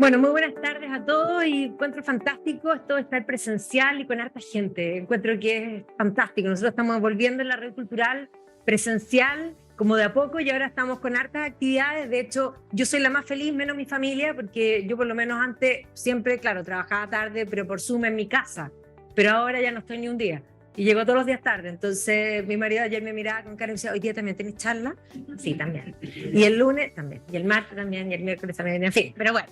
Bueno, muy buenas tardes a todos y encuentro fantástico esto de estar presencial y con harta gente. Encuentro que es fantástico. Nosotros estamos volviendo en la red cultural presencial como de a poco y ahora estamos con hartas actividades. De hecho, yo soy la más feliz, menos mi familia, porque yo por lo menos antes siempre, claro, trabajaba tarde, pero por Zoom en mi casa. Pero ahora ya no estoy ni un día. Y llego todos los días tarde. Entonces mi marido ayer me miraba con cara y me decía, ¿hoy día también tenés charla? Sí, también. Y el lunes también. Y el martes también. Y el miércoles también. En fin, pero bueno.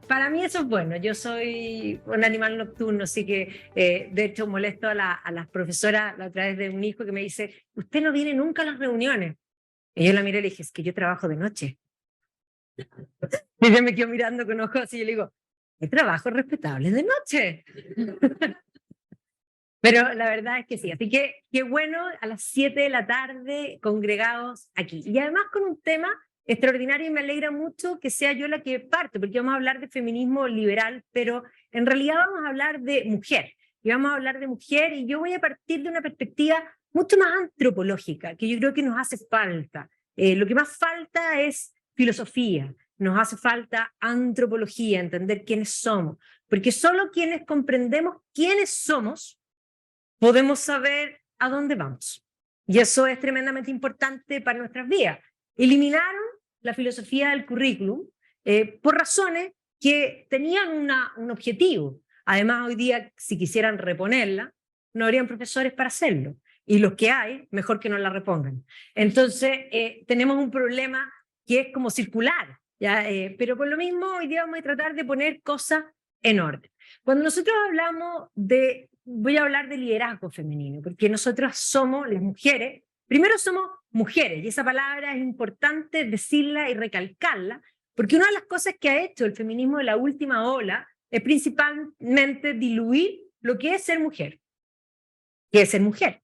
Para mí eso es bueno. Yo soy un animal nocturno, así que de hecho molesto a las profesoras la otra vez de un hijo que me dice, usted no viene nunca a las reuniones. Y yo la miré y le dije, es que yo trabajo de noche. Y ella me quedó mirando con ojos así y yo le digo, hay trabajos respetables de noche. Pero la verdad es que sí, así que qué bueno a las 7 de la tarde congregados aquí. Y además con un tema extraordinario y me alegra mucho que sea yo la que parte, porque vamos a hablar de feminismo liberal, pero en realidad vamos a hablar de mujer. Y vamos a hablar de mujer y yo voy a partir de una perspectiva mucho más antropológica, que yo creo que nos hace falta. Lo que más falta es filosofía, nos hace falta antropología, entender quiénes somos, porque solo quienes comprendemos quiénes somos, podemos saber a dónde vamos. Y eso es tremendamente importante para nuestras vidas. Eliminaron la filosofía del currículum por razones que tenían un objetivo. Además, hoy día, si quisieran reponerla, no habrían profesores para hacerlo. Y los que hay, mejor que no la repongan. Entonces, tenemos un problema que es como circular, ¿ya? Pero por lo mismo, hoy día vamos a tratar de poner cosas en orden. Cuando nosotros hablamos de, voy a hablar de liderazgo femenino, porque nosotras somos las mujeres, primero somos mujeres, y esa palabra es importante decirla y recalcarla, porque una de las cosas que ha hecho el feminismo de la última ola es principalmente diluir lo que es ser mujer. ¿Qué es ser mujer?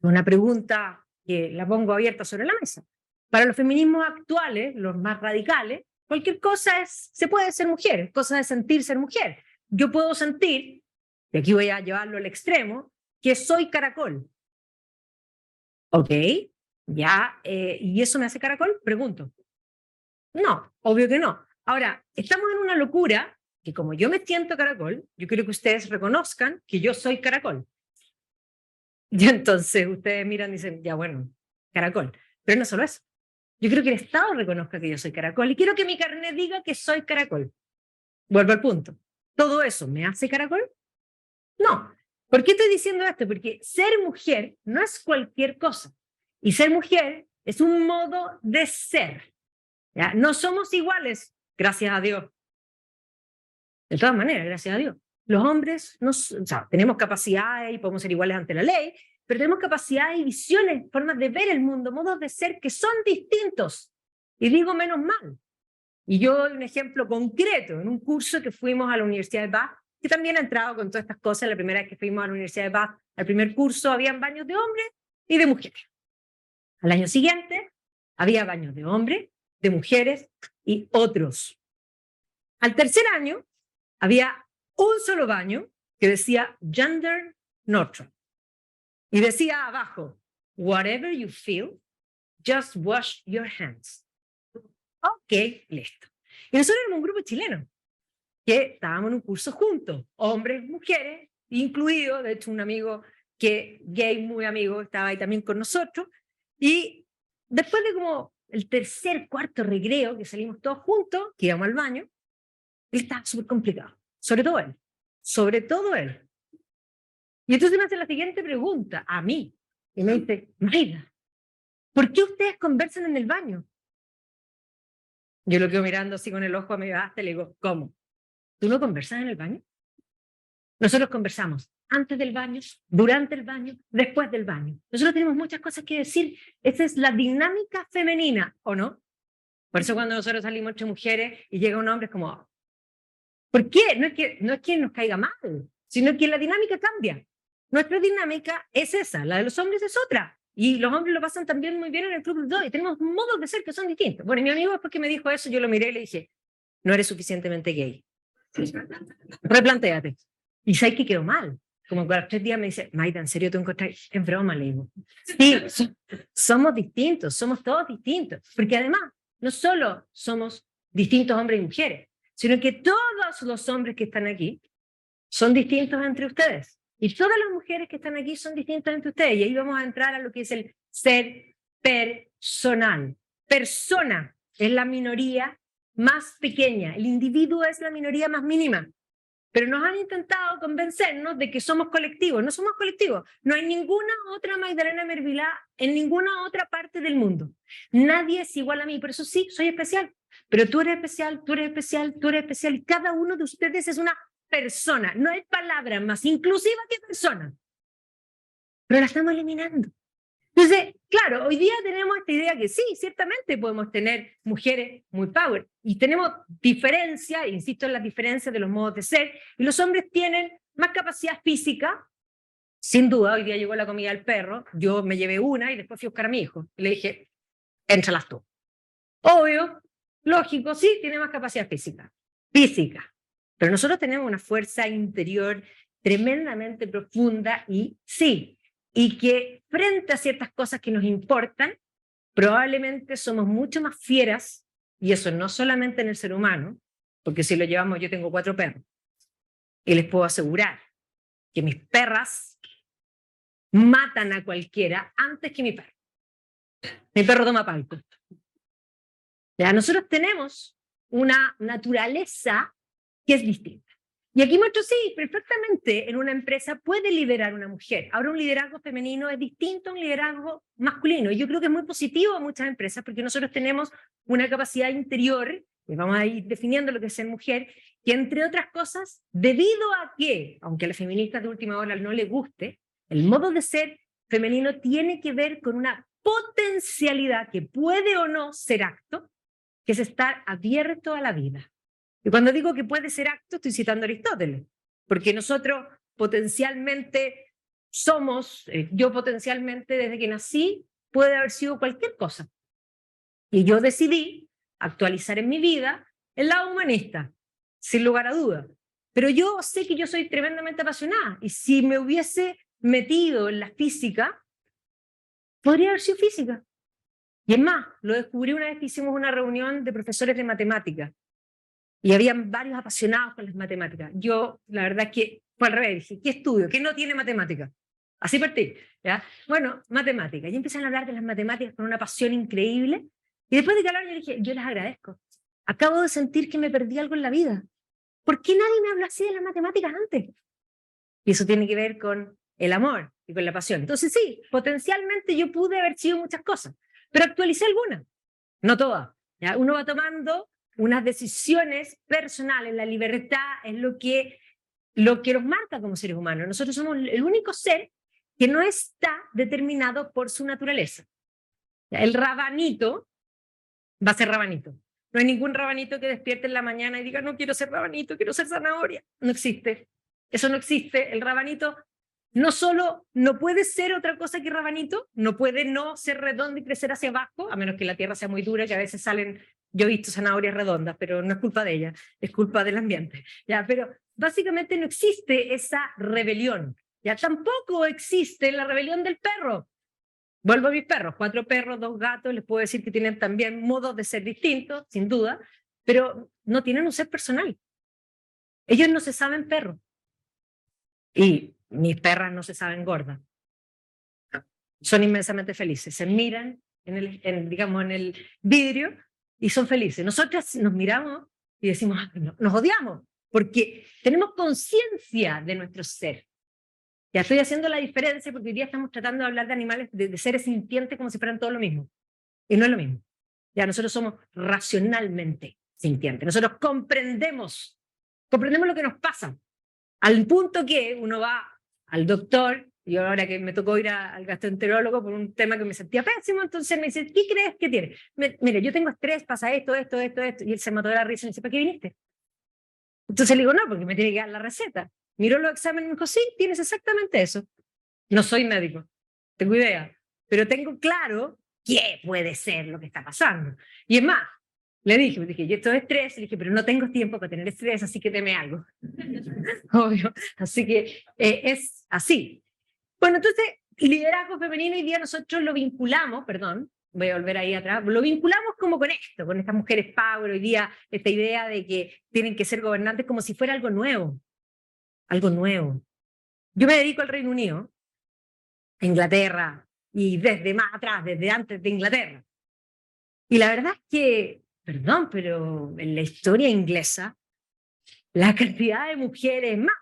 Una pregunta que la pongo abierta sobre la mesa. Para los feminismos actuales, los más radicales, cualquier cosa se puede ser mujer, cosa de sentir ser mujer. Yo puedo sentir, y aquí voy a llevarlo al extremo, que soy caracol. Ok, ya, ¿y eso me hace caracol? Pregunto. No, obvio que no. Ahora, estamos en una locura que como yo me siento caracol, yo quiero que ustedes reconozcan que yo soy caracol. Y entonces ustedes miran y dicen, ya bueno, caracol. Pero no solo eso. Yo quiero que el Estado reconozca que yo soy caracol y quiero que mi carnet diga que soy caracol. Vuelvo al punto. ¿Todo eso me hace caracol? No. ¿Por qué estoy diciendo esto? Porque ser mujer no es cualquier cosa. Y ser mujer es un modo de ser. ¿Ya? No somos iguales, gracias a Dios. De todas maneras, gracias a Dios. Los hombres o sea, tenemos capacidades y podemos ser iguales ante la ley, pero tenemos capacidades y visiones, formas de ver el mundo, modos de ser que son distintos. Y digo menos mal. Y yo doy un ejemplo concreto en un curso que fuimos a la Universidad de Bath, que también ha entrado con todas estas cosas. La primera vez que fuimos a la Universidad de Bath, al primer curso, habían baños de hombres y de mujeres. Al año siguiente, había baños de hombres, de mujeres y otros. Al tercer año, había un solo baño que decía gender neutral. Y decía abajo, whatever you feel, just wash your hands. Ok, listo. Y nosotros éramos un grupo chileno que estábamos en un curso juntos, hombres, mujeres, incluido, de hecho, un amigo que gay, muy amigo, estaba ahí también con nosotros. Y después de como el tercer, cuarto recreo, que salimos todos juntos, que íbamos al baño, él estaba súper complicado, sobre todo él, sobre todo él. Y entonces me hace la siguiente pregunta a mí, y me dice, Mayra, ¿por qué ustedes conversan en el baño? Yo lo quedo mirando así con el ojo a mi basta y le digo, ¿cómo? ¿Tú no conversas en el baño? Nosotros conversamos antes del baño, durante el baño, después del baño. Nosotros tenemos muchas cosas que decir. Esa es la dinámica femenina, ¿o no? Por eso cuando nosotros salimos entre mujeres y llega un hombre es como, ¿por qué? No es que nos caiga mal, sino que la dinámica cambia. Nuestra dinámica es esa, la de los hombres es otra. Y los hombres lo pasan también muy bien en el Club de Dos y tenemos modos de ser que son distintos. Bueno, y mi amigo después que me dijo eso, yo lo miré y le dije, no eres suficientemente gay. Replantéate. Y sabes que quedó mal. Como que a los 3 días me dice, Maida, ¿en serio te encontrás? Es broma, le digo. Sí, somos distintos, somos todos distintos. Porque además, no solo somos distintos hombres y mujeres, sino que todos los hombres que están aquí son distintos entre ustedes. Y todas las mujeres que están aquí son distintas entre ustedes. Y ahí vamos a entrar a lo que es el ser personal. Persona es la minoría más pequeña, el individuo es la minoría más mínima. Pero nos han intentado convencernos de que somos colectivos. No somos colectivos. No hay ninguna otra Magdalena Mervilá en ninguna otra parte del mundo. Nadie es igual a mí. Por eso sí, soy especial. Pero tú eres especial, tú eres especial, tú eres especial. Y cada uno de ustedes es una persona. No hay palabra más inclusiva que persona. Pero la estamos eliminando. Entonces, claro, hoy día tenemos esta idea que sí, ciertamente podemos tener mujeres muy power y tenemos diferencia, insisto en las diferencias de los modos de ser, y los hombres tienen más capacidad física, sin duda. Hoy día llegó la comida del perro, yo me llevé una y después fui a buscar a mi hijo, y le dije, éntralas tú. Obvio, lógico, sí, tiene más capacidad física, pero nosotros tenemos una fuerza interior tremendamente profunda y sí, y que frente a ciertas cosas que nos importan, probablemente somos mucho más fieras, y eso no solamente en el ser humano, porque si lo llevamos, yo tengo 4 perros, y les puedo asegurar que mis perras matan a cualquiera antes que mi perro. Mi perro toma palco. Ya, nosotros tenemos una naturaleza que es distinta. Y aquí muestro, sí, perfectamente en una empresa puede liderar una mujer. Ahora un liderazgo femenino es distinto a un liderazgo masculino. Y yo creo que es muy positivo a muchas empresas porque nosotros tenemos una capacidad interior, y vamos a ir definiendo lo que es ser mujer, que entre otras cosas, debido a que, aunque a las feministas de última hora no les guste, el modo de ser femenino tiene que ver con una potencialidad que puede o no ser acto, que es estar abierto a la vida. Y cuando digo que puede ser acto, estoy citando a Aristóteles, porque nosotros potencialmente somos, yo potencialmente desde que nací, puede haber sido cualquier cosa. Y yo decidí actualizar en mi vida el lado humanista, sin lugar a duda. Pero yo sé que yo soy tremendamente apasionada, y si me hubiese metido en la física, podría haber sido física. Y es más, lo descubrí una vez que hicimos una reunión de profesores de matemáticas, y habían varios apasionados con las matemáticas. Yo, la verdad es que fue al revés, dije, ¿qué estudio? ¿Qué no tiene matemáticas? Así partí, ¿ya? Bueno, matemáticas. Y empezaron a hablar de las matemáticas con una pasión increíble, y después de que hablaron yo dije, yo les agradezco. Acabo de sentir que me perdí algo en la vida. ¿Por qué nadie me habló así de las matemáticas antes? Y eso tiene que ver con el amor y con la pasión. Entonces sí, potencialmente yo pude haber sido muchas cosas, pero actualicé algunas, no todas. ¿Ya? Uno va tomando unas decisiones personales, la libertad es lo que nos marca como seres humanos. Nosotros somos el único ser que no está determinado por su naturaleza. ¿Ya? El rabanito va a ser rabanito. No hay ningún rabanito que despierte en la mañana y diga, no quiero ser rabanito, quiero ser zanahoria. No existe. Eso no existe. El rabanito no solo no puede ser otra cosa que rabanito, no puede no ser redondo y crecer hacia abajo, a menos que la tierra sea muy dura, que a veces salen, yo he visto zanahorias redondas, pero no es culpa de ella, es culpa del ambiente. ¿Ya? Pero básicamente no existe esa rebelión. ¿Ya? Tampoco existe la rebelión del perro. Vuelvo a mis perros, 4 perros, 2 gatos, les puedo decir que tienen también modos de ser distintos, sin duda, pero no tienen un ser personal. Ellos no se saben perros. Y mis perras no se saben gordas. Son inmensamente felices. Se miran digamos, en el vidrio y son felices. Nosotras nos miramos y decimos, nos odiamos, porque tenemos conciencia de nuestro ser. Ya estoy haciendo la diferencia porque hoy día estamos tratando de hablar de animales, de seres sintientes como si fueran todo lo mismo. Y no es lo mismo. Ya nosotros somos racionalmente sintientes. Nosotros comprendemos lo que nos pasa. Al punto que uno va al doctor, y ahora que me tocó ir al gastroenterólogo por un tema que me sentía pésimo, entonces me dice, ¿qué crees que tiene? Mire, yo tengo estrés, pasa esto, y él se mató de la risa y me dice, ¿para qué viniste? Entonces le digo, no, porque me tiene que dar la receta. Miró los exámenes y me dijo, sí, tienes exactamente eso. No soy médico, tengo idea, pero tengo claro qué puede ser lo que está pasando. Y es más, le dije, yo esto es estrés, le dije, pero no tengo tiempo para tener estrés, así que deme algo. Obvio, así que es así. Bueno, entonces, liderazgo femenino hoy día nosotros lo vinculamos, voy a volver ahí atrás, lo vinculamos como con esto, con estas mujeres power hoy día, esta idea de que tienen que ser gobernantes como si fuera algo nuevo, algo nuevo. Yo me dedico al Reino Unido, a Inglaterra, y desde más atrás, desde antes de Inglaterra. Y la verdad es que, perdón, pero en la historia inglesa, la cantidad de mujeres más.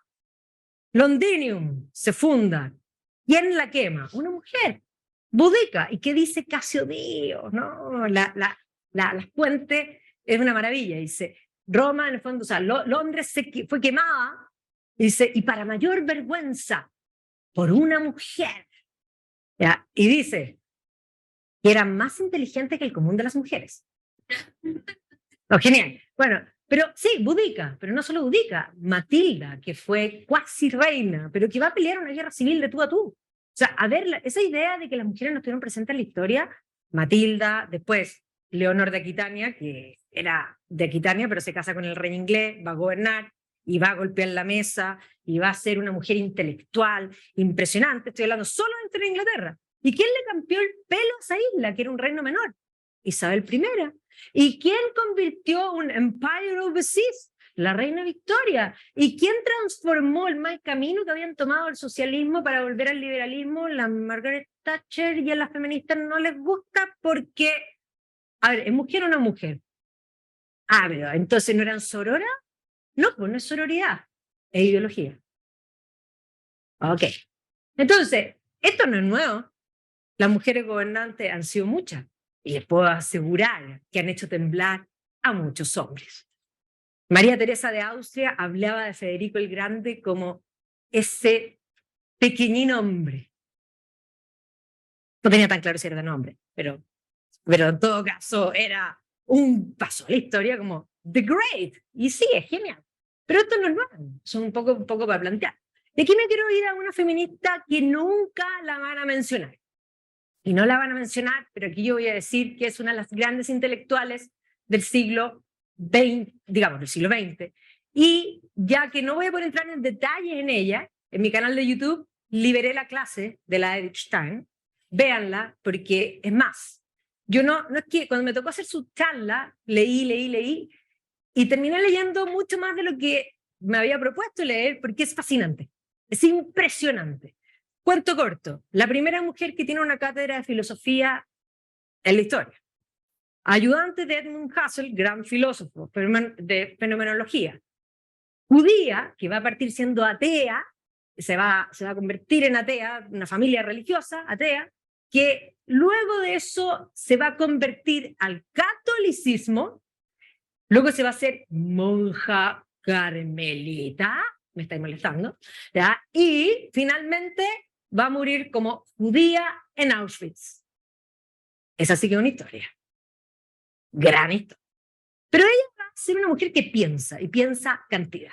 Londinium se funda. ¿Quién la quema? Una mujer. Boudica. ¿Y qué dice Casio? No, las fuentes es una maravilla. Dice, Roma, en el fondo, o sea, Londres fue quemada, dice, y para mayor vergüenza, por una mujer. ¿Ya? Y dice, que era más inteligente que el común de las mujeres. Oh, genial. Bueno, pero sí, Boudica, pero no solo Boudica, Matilda, que fue cuasi reina, pero que va a pelear una guerra civil de tú a tú. O sea, a ver, esa idea de que las mujeres no estuvieron presentes en la historia, Matilda, después Leonor de Aquitania, que era de Aquitania, pero se casa con el rey inglés, va a gobernar y va a golpear la mesa y va a ser una mujer intelectual, impresionante. Estoy hablando solo dentro de Inglaterra. ¿Y quién le cambió el pelo a esa isla, que era un reino menor? Isabel I. ¿Y quién convirtió un empire overseas? La reina Victoria. ¿Y quién transformó el mal camino que habían tomado el socialismo para volver al liberalismo? La Margaret Thatcher, y a las feministas no les gusta porque, a ver, ¿es mujer o no mujer? Ah, pero entonces ¿no eran sororas? No, pues no es sororidad, es ideología. Ok. Entonces, esto no es nuevo. Las mujeres gobernantes han sido muchas. Y les puedo asegurar que han hecho temblar a muchos hombres. María Teresa de Austria hablaba de Federico el Grande como ese pequeñín hombre. No tenía tan claro si era tan hombre, pero en todo caso era un paso a la historia como The Great. Y sí, es genial. Pero esto no es nuevo, es un poco para plantear. Y aquí me quiero ir a una feminista que nunca la van a mencionar. Y no la van a mencionar, pero aquí yo voy a decir que es una de las grandes intelectuales del siglo XX, digamos, del siglo XX. Y ya que no voy a poder entrar en detalles en ella, en mi canal de YouTube liberé la clase de la Edith Stein. Véanla, porque es más, yo no es que cuando me tocó hacer su charla, leí, y terminé leyendo mucho más de lo que me había propuesto leer, porque es fascinante, es impresionante. Cuento corto, la primera mujer que tiene una cátedra de filosofía en la historia. Ayudante de Edmund Husserl, gran filósofo de fenomenología. Judía, que va a partir siendo atea, se va a convertir en atea, una familia religiosa, atea, que luego de eso se va a convertir al catolicismo, luego se va a hacer monja carmelita, me estáis molestando, ¿ya? Y finalmente va a morir como judía en Auschwitz. Esa sí que es una historia. Gran historia. Pero ella va a ser una mujer que piensa, y piensa cantidad.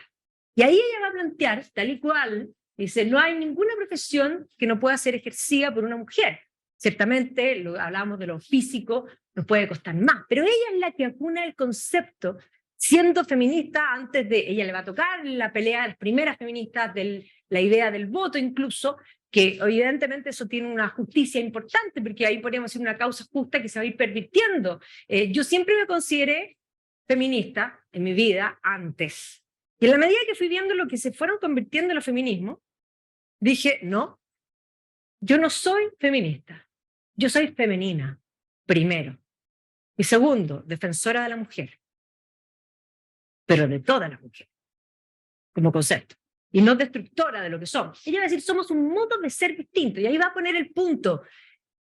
Y ahí ella va a plantear, tal y cual, dice, no hay ninguna profesión que no pueda ser ejercida por una mujer. Ciertamente, hablamos de lo físico, nos puede costar más, pero ella es la que acuna el concepto, siendo feminista, antes de, ella le va a tocar la pelea de las primeras feministas, la idea del voto incluso, que evidentemente eso tiene una justicia importante, porque ahí podríamos decir una causa justa que se va a ir pervirtiendo. Yo siempre me consideré feminista en mi vida antes. Y en la medida que fui viendo lo que se fueron convirtiendo los feminismos, dije, no, yo no soy feminista, yo soy femenina, primero. Y segundo, defensora de la mujer, pero de toda la mujer, como concepto. Y no destructora de lo que somos. Ella va a decir, somos un modo de ser distinto. Y ahí va a poner el punto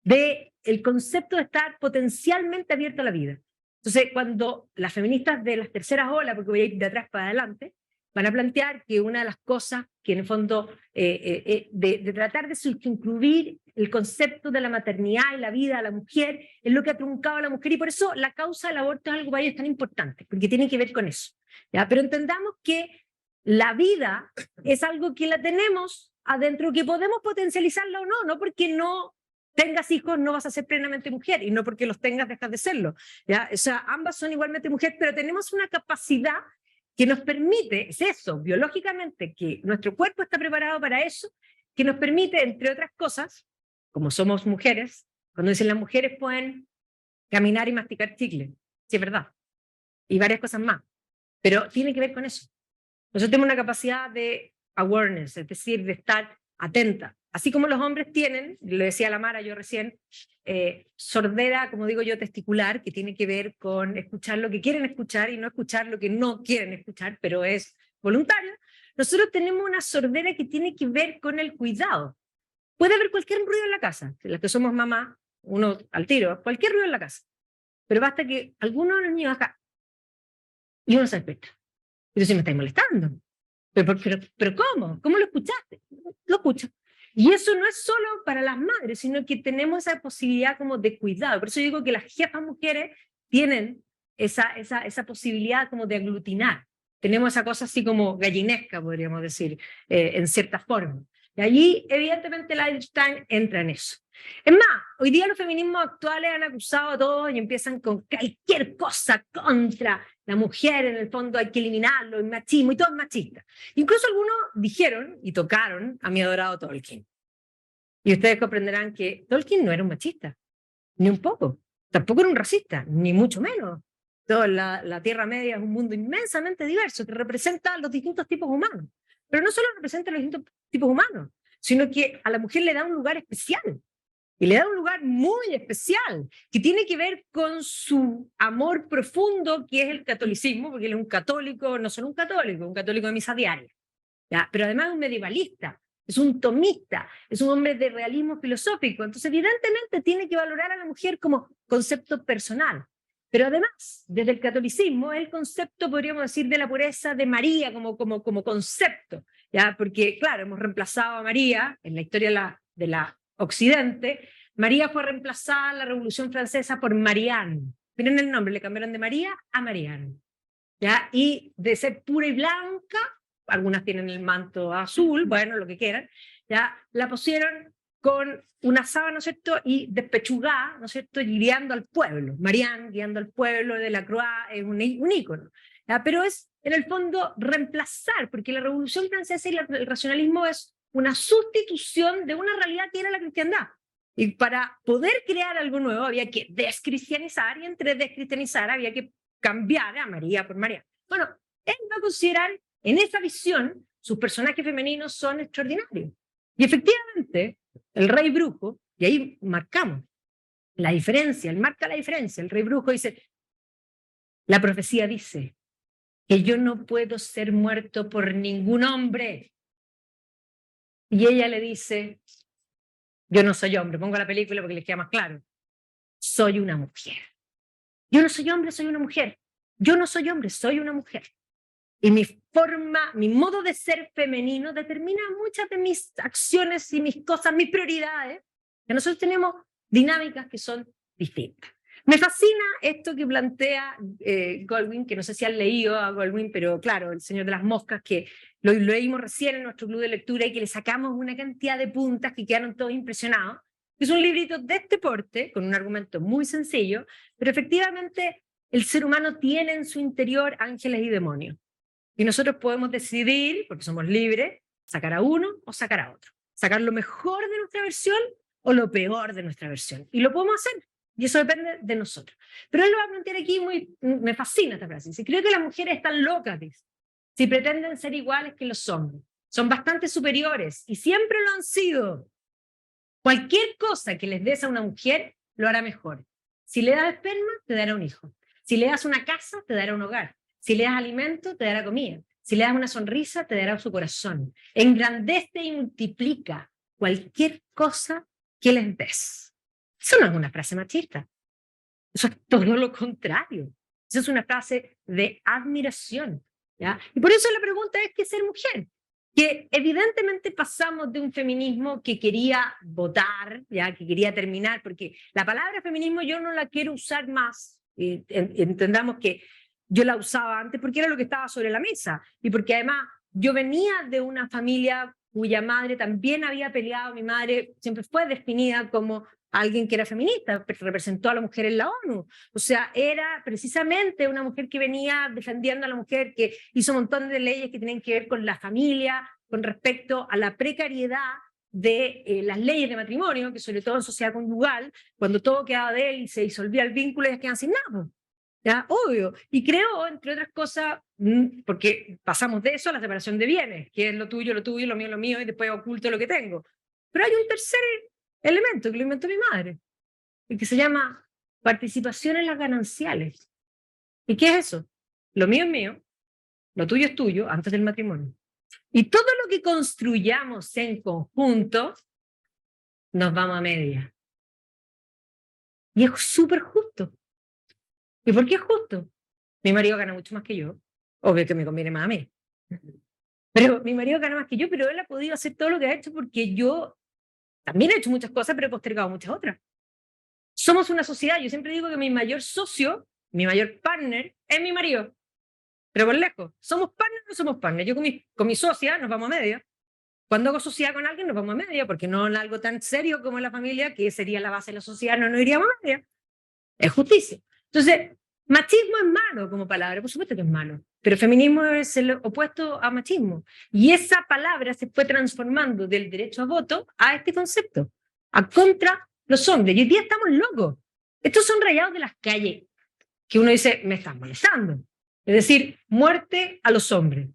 del concepto de estar potencialmente abierto a la vida. Entonces, cuando las feministas de las terceras olas, porque voy a ir de atrás para adelante, van a plantear que una de las cosas que en el fondo, de tratar de incluir el concepto de la maternidad y la vida a la mujer, es lo que ha truncado a la mujer, y por eso la causa del aborto es algo para ellos tan importante, porque tiene que ver con eso. ¿Ya? Pero entendamos que la vida es algo que la tenemos adentro, que podemos potencializarla o no, no porque no tengas hijos no vas a ser plenamente mujer, y no porque los tengas dejas de serlo, ¿ya? O sea, ambas son igualmente mujer, pero tenemos una capacidad que nos permite, es eso, biológicamente, que nuestro cuerpo está preparado para eso, que nos permite, entre otras cosas, como somos mujeres, cuando dicen las mujeres pueden caminar y masticar chicle, sí es verdad, y varias cosas más, pero tiene que ver con eso. Nosotros tenemos una capacidad de awareness, es decir, de estar atenta, así como los hombres tienen, lo decía la Mara yo recién, sordera, como digo yo, testicular, que tiene que ver con escuchar lo que quieren escuchar y no escuchar lo que no quieren escuchar, pero es voluntario. Nosotros tenemos una sordera que tiene que ver con el cuidado. Puede haber cualquier ruido en la casa, las que somos mamá, uno al tiro, cualquier ruido en la casa, pero basta que alguno de los niños acá, y uno se despierta. Entonces me estáis molestando. Pero ¿cómo? ¿Cómo lo escuchaste? Lo escucho. Y eso no es solo para las madres, sino que tenemos esa posibilidad como de cuidado. Por eso digo que las jefas mujeres tienen esa posibilidad como de aglutinar. Tenemos esa cosa así como gallinesca, podríamos decir, en cierta forma. Y allí, evidentemente, la Einstein entra en eso. Es más, hoy día los feminismos actuales han acusado a todos y empiezan con cualquier cosa contra la mujer, en el fondo hay que eliminarlo, el machismo, y todo es machista. Incluso algunos dijeron y tocaron a mi adorado Tolkien. Y ustedes comprenderán que Tolkien no era un machista, ni un poco. Tampoco era un racista, ni mucho menos. Toda la Tierra Media es un mundo inmensamente diverso que representa a los distintos tipos humanos. Pero no solo representa a los distintos tipos humanos, sino que a la mujer le da un lugar especial. Y le da un lugar muy especial, que tiene que ver con su amor profundo, que es el catolicismo, porque él es un católico, no solo un católico de misa diaria, ¿ya? Pero además es un medievalista, es un tomista, es un hombre de realismo filosófico. Entonces, evidentemente, tiene que valorar a la mujer como concepto personal. Pero además, desde el catolicismo, el concepto, podríamos decir, de la pureza de María como concepto, ¿ya? Porque, claro, hemos reemplazado a María en la historia de la Occidente. María fue reemplazada en la Revolución Francesa por Marianne. Miren el nombre, le cambiaron de María a Marianne, ¿ya? Y de ser pura y blanca, algunas tienen el manto azul, bueno, lo que quieran, ¿ya? La pusieron con una sábana, ¿no es cierto?, y despechugada, ¿no es cierto?, y guiando al pueblo. Marianne, guiando al pueblo de la Croix, es un ícono, ¿ya? Pero es, en el fondo, reemplazar, porque la Revolución Francesa y el racionalismo es una sustitución de una realidad que era la cristiandad. Y para poder crear algo nuevo había que descristianizar, y entre descristianizar había que cambiar a María por María. Bueno, él va a considerar, en esa visión, sus personajes femeninos son extraordinarios. Y efectivamente, el rey brujo, y ahí marcamos la diferencia, él marca la diferencia, el rey brujo dice, la profecía dice que yo no puedo ser muerto por ningún hombre. Y ella le dice, yo no soy hombre, pongo la película porque les queda más claro, soy una mujer. Yo no soy hombre, soy una mujer. Yo no soy hombre, soy una mujer. Y mi forma, mi modo de ser femenino determina muchas de mis acciones y mis cosas, mis prioridades. Que nosotros tenemos dinámicas que son distintas. Me fascina esto que plantea Goldwyn, que no sé si han leído a Goldwyn, pero claro, El Señor de las Moscas, que lo leímos recién en nuestro club de lectura y que le sacamos una cantidad de puntas que quedaron todos impresionados. Es un librito de este porte, con un argumento muy sencillo, pero efectivamente el ser humano tiene en su interior ángeles y demonios. Y nosotros podemos decidir, porque somos libres, sacar a uno o sacar a otro. Sacar lo mejor de nuestra versión o lo peor de nuestra versión. Y lo podemos hacer. Y eso depende de nosotros. Pero él lo va a plantear aquí me fascina esta frase. Dice, creo que las mujeres están locas, dice, si pretenden ser iguales que los hombres. Son bastante superiores y siempre lo han sido. Cualquier cosa que les des a una mujer, lo hará mejor. Si le das esperma, te dará un hijo. Si le das una casa, te dará un hogar. Si le das alimento, te dará comida. Si le das una sonrisa, te dará su corazón. Engrandece y multiplica cualquier cosa que les des. Eso no es una frase machista. Eso es todo lo contrario. Eso es una frase de admiración, ¿ya? Y por eso la pregunta es, ¿qué es ser mujer? Que evidentemente pasamos de un feminismo que quería votar, ¿ya? Que quería terminar, porque la palabra feminismo yo no la quiero usar más. Entendamos que yo la usaba antes porque era lo que estaba sobre la mesa y porque además yo venía de una familia cuya madre también había peleado. Mi madre siempre fue definida como alguien que era feminista, representó a la mujer en la ONU. O sea, era precisamente una mujer que venía defendiendo a la mujer, que hizo un montón de leyes que tienen que ver con la familia, con respecto a la precariedad de las leyes de matrimonio, que sobre todo en sociedad conyugal, cuando todo quedaba de él y se disolvía el vínculo, ellas quedan sin nada. ¿Ya? Obvio. Y creó, entre otras cosas, porque pasamos de eso a la separación de bienes, que es lo tuyo, lo mío, y después oculto lo que tengo. Pero hay un tercer elemento que lo inventó mi madre, y que se llama participación en las gananciales. ¿Y qué es eso? Lo mío es mío, lo tuyo es tuyo, antes del matrimonio. Y todo lo que construyamos en conjunto, nos vamos a media. Y es súper justo. ¿Y por qué es justo? Mi marido gana mucho más que yo. Obvio que me conviene más a mí. Pero mi marido gana más que yo, pero él ha podido hacer todo lo que ha hecho porque yo también he hecho muchas cosas, pero he postergado muchas otras. Somos una sociedad. Yo siempre digo que mi mayor socio, mi mayor partner, es mi marido. Pero por lejos. ¿Somos partner o no somos partner? Yo con mi socia nos vamos a media. Cuando hago sociedad con alguien nos vamos a media, porque no en algo tan serio como la familia, que sería la base de la sociedad, no nos iríamos a media. Es justicia. Entonces, machismo es malo como palabra, por supuesto que es malo, pero feminismo es el opuesto a machismo. Y esa palabra se fue transformando del derecho a voto a este concepto, a contra los hombres. Y hoy día estamos locos. Estos son rayados de las calles, que uno dice, me están molestando. Es decir, muerte a los hombres.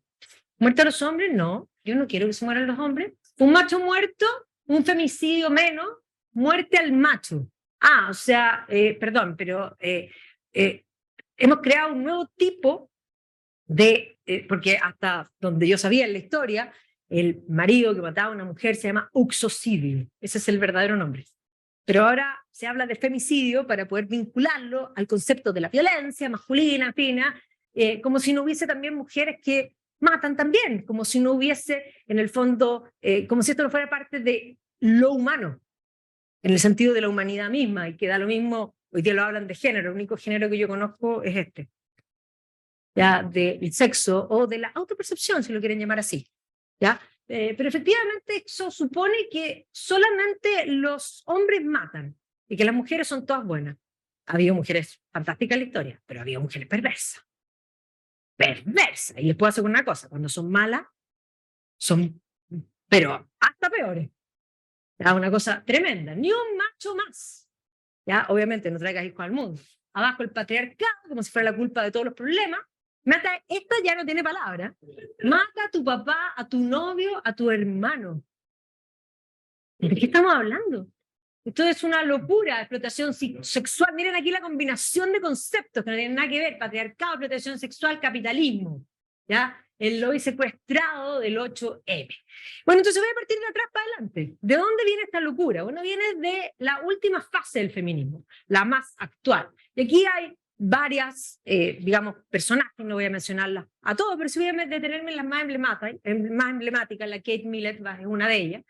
¿Muerte a los hombres? No, yo no quiero que se mueran los hombres. Un macho muerto, un femicidio menos, muerte al macho. O sea, perdón, pero hemos creado un nuevo tipo de, porque hasta donde yo sabía en la historia, el marido que mataba a una mujer se llama uxocidio, ese es el verdadero nombre. Pero ahora se habla de femicidio para poder vincularlo al concepto de la violencia masculina, fina, como si no hubiese también mujeres que matan también, como si no hubiese, en el fondo, como si esto no fuera parte de lo humano, en el sentido de la humanidad misma, y que da lo mismo, hoy día lo hablan de género, el único género que yo conozco es este, ya, del sexo o de la autopercepción, si lo quieren llamar así, ¿ya? Pero efectivamente eso supone que solamente los hombres matan y que las mujeres son todas buenas. Ha habido mujeres fantásticas en la historia, pero ha habido mujeres perversas. Perversas. Y les puedo asegurar una cosa, cuando son malas, son, pero hasta peores. ¿Ya? Una cosa tremenda. Ni un macho más. ¿Ya? Obviamente no traigas hijos al mundo. Abajo el patriarcado, como si fuera la culpa de todos los problemas. Mata, esta ya no tiene palabra. Mata a tu papá, a tu novio, a tu hermano. ¿De qué estamos hablando? Esto es una locura, explotación sexual. Miren aquí la combinación de conceptos que no tienen nada que ver. Patriarcado, explotación sexual, capitalismo. ¿Ya? El lobby secuestrado del 8M. Bueno, entonces voy a partir de atrás para adelante. ¿De dónde viene esta locura? Bueno, viene de la última fase del feminismo, la más actual. Y aquí hay varias, digamos, personajes, no voy a mencionarlas a todos, pero sí voy a detenerme en las más emblemáticas, la Kate Millett es una de ellas.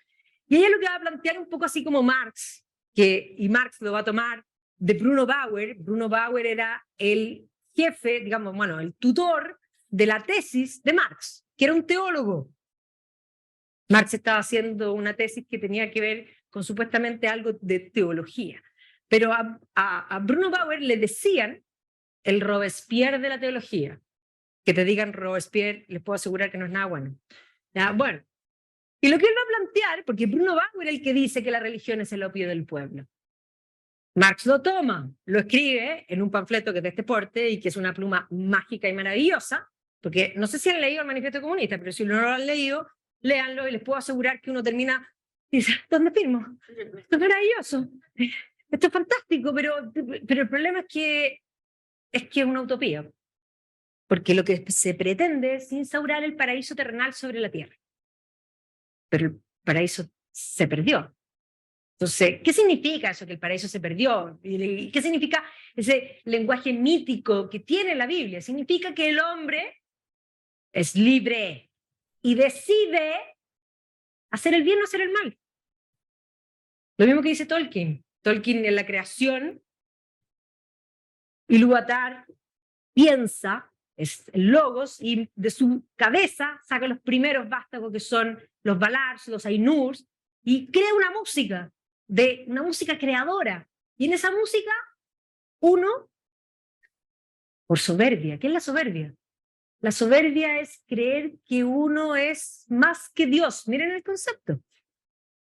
Y ella lo que va a plantear un poco así como Marx, y Marx lo va a tomar de Bruno Bauer. Bruno Bauer era el jefe, digamos, bueno, el tutor de la tesis de Marx, que era un teólogo. Marx estaba haciendo una tesis que tenía que ver con supuestamente algo de teología. Pero a Bruno Bauer le decían el Robespierre de la teología. Que te digan Robespierre, les puedo asegurar que no es nada bueno. ¿Ya? Bueno, y lo que él va a plantear, porque Bruno Bauer es el que dice que la religión es el opio del pueblo. Marx lo toma, lo escribe en un panfleto que es de este porte y que es una pluma mágica y maravillosa, porque no sé si han leído el Manifiesto Comunista, pero si no lo han leído, léanlo y les puedo asegurar que uno termina y dice, ¿dónde firmo? Esto es maravilloso, esto es fantástico, pero el problema es que es una utopía, porque lo que se pretende es instaurar el paraíso terrenal sobre la tierra. Pero el paraíso se perdió. Entonces, ¿qué significa eso que el paraíso se perdió? ¿Qué significa ese lenguaje mítico que tiene la Biblia? Significa que el hombre es libre y decide hacer el bien o hacer el mal. Lo mismo que dice Tolkien. Tolkien en la creación, Ilúvatar piensa, es el logos, y de su cabeza saca los primeros vástagos que son los Valars, los Ainurs, y crea una música creadora. Y en esa música, uno, por soberbia. ¿Qué es la soberbia? La soberbia es creer que uno es más que Dios. Miren el concepto.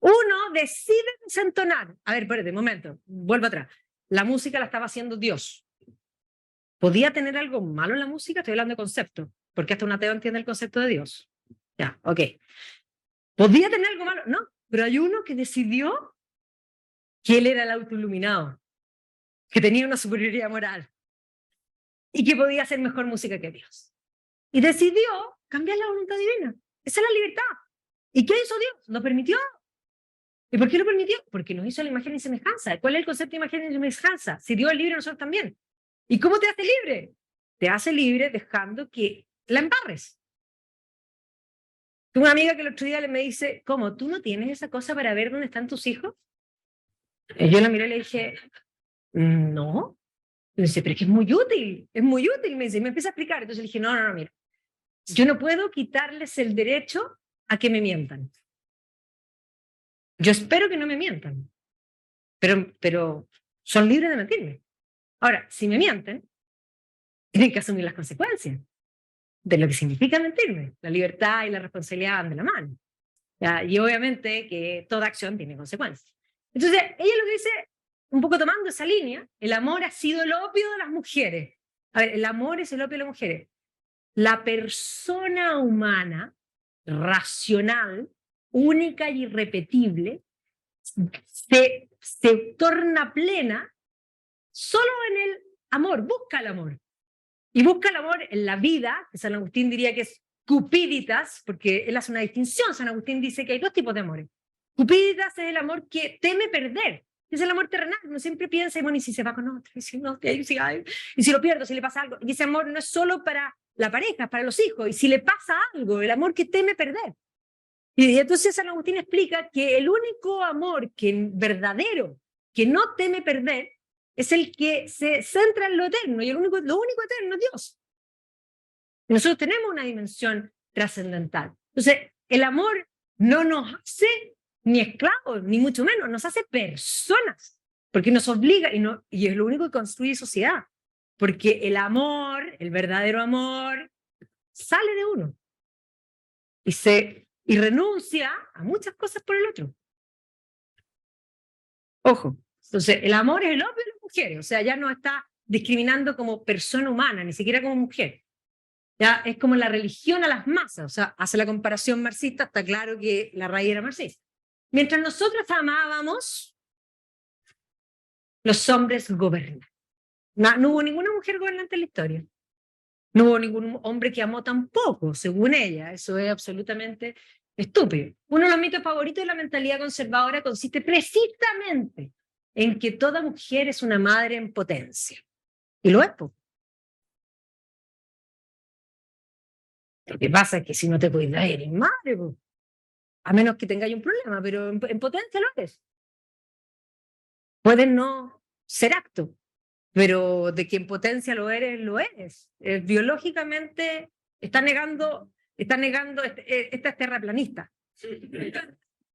Uno decide desentonar. A ver, espérate, un momento, vuelvo atrás. La música la estaba haciendo Dios. ¿Podía tener algo malo en la música? Estoy hablando de concepto, porque hasta un ateo entiende el concepto de Dios. Ya, ok. ¿Podía tener algo malo? No, pero hay uno que decidió que él era el autoiluminado, que tenía una superioridad moral y que podía hacer mejor música que Dios. Y decidió cambiar la voluntad divina. Esa es la libertad. ¿Y qué hizo Dios? Lo permitió. ¿Y por qué lo permitió? Porque nos hizo la imagen y semejanza. ¿Cuál es el concepto de imagen y semejanza? Si Dios es libre, nosotros también. ¿Y cómo te hace libre? Te hace libre dejando que la embarres. Tengo una amiga que el otro día me dice, ¿cómo? ¿Tú no tienes esa cosa para ver dónde están tus hijos? Y yo la miré y le dije, no. Y me dice, pero es que es muy útil, me dice, y me empieza a explicar. Entonces le dije, no, no, no, mira, yo no puedo quitarles el derecho a que me mientan. Yo espero que no me mientan, pero son libres de mentirme. Ahora, si me mienten, tienen que asumir las consecuencias de lo que significa mentirme. La libertad y la responsabilidad van de la mano. ¿Ya? Y obviamente que toda acción tiene consecuencias. Entonces, ella lo que dice, un poco tomando esa línea, el amor ha sido el opio de las mujeres. A ver, el amor es el opio de las mujeres. La persona humana, racional, única y irrepetible, se torna plena solo en el amor, busca el amor. Y busca el amor en la vida, que San Agustín diría que es cupiditas, porque él hace una distinción. San Agustín dice que hay dos tipos de amores. Cupiditas es el amor que teme perder, es el amor terrenal. Uno siempre piensa, y bueno, y si se va con otro, y si no, y si lo pierdo, si le pasa algo. Y ese amor no es solo para la pareja, es para los hijos. Y si le pasa algo, el amor que teme perder. Y entonces San Agustín explica que el único amor verdadero que no teme perder es el que se centra en lo eterno, y lo único eterno es Dios. Y nosotros tenemos una dimensión trascendental. Entonces, el amor no nos hace ni esclavos, ni mucho menos, nos hace personas, porque nos obliga, y es lo único que construye sociedad, porque el amor, el verdadero amor, sale de uno y renuncia a muchas cosas por el otro. Ojo, entonces el amor es el opio de las mujeres, o sea, ya no está discriminando como persona humana, ni siquiera como mujer. Ya es como la religión a las masas, o sea, hace la comparación marxista, está claro que la raíz era marxista. Mientras nosotros amábamos, los hombres gobernan. No hubo ninguna mujer gobernante en la historia. No hubo ningún hombre que amó tampoco, según ella. Eso es absolutamente estúpido. Uno de los mitos favoritos de la mentalidad conservadora consiste precisamente en que toda mujer es una madre en potencia. Y lo es, pues. Lo que pasa es que si no te cuidas, eres madre, pues. A menos que tengáis un problema, pero en potencia lo eres. Puedes no ser apto, pero de que en potencia lo eres, lo eres. Biológicamente está negando esta es terraplanista,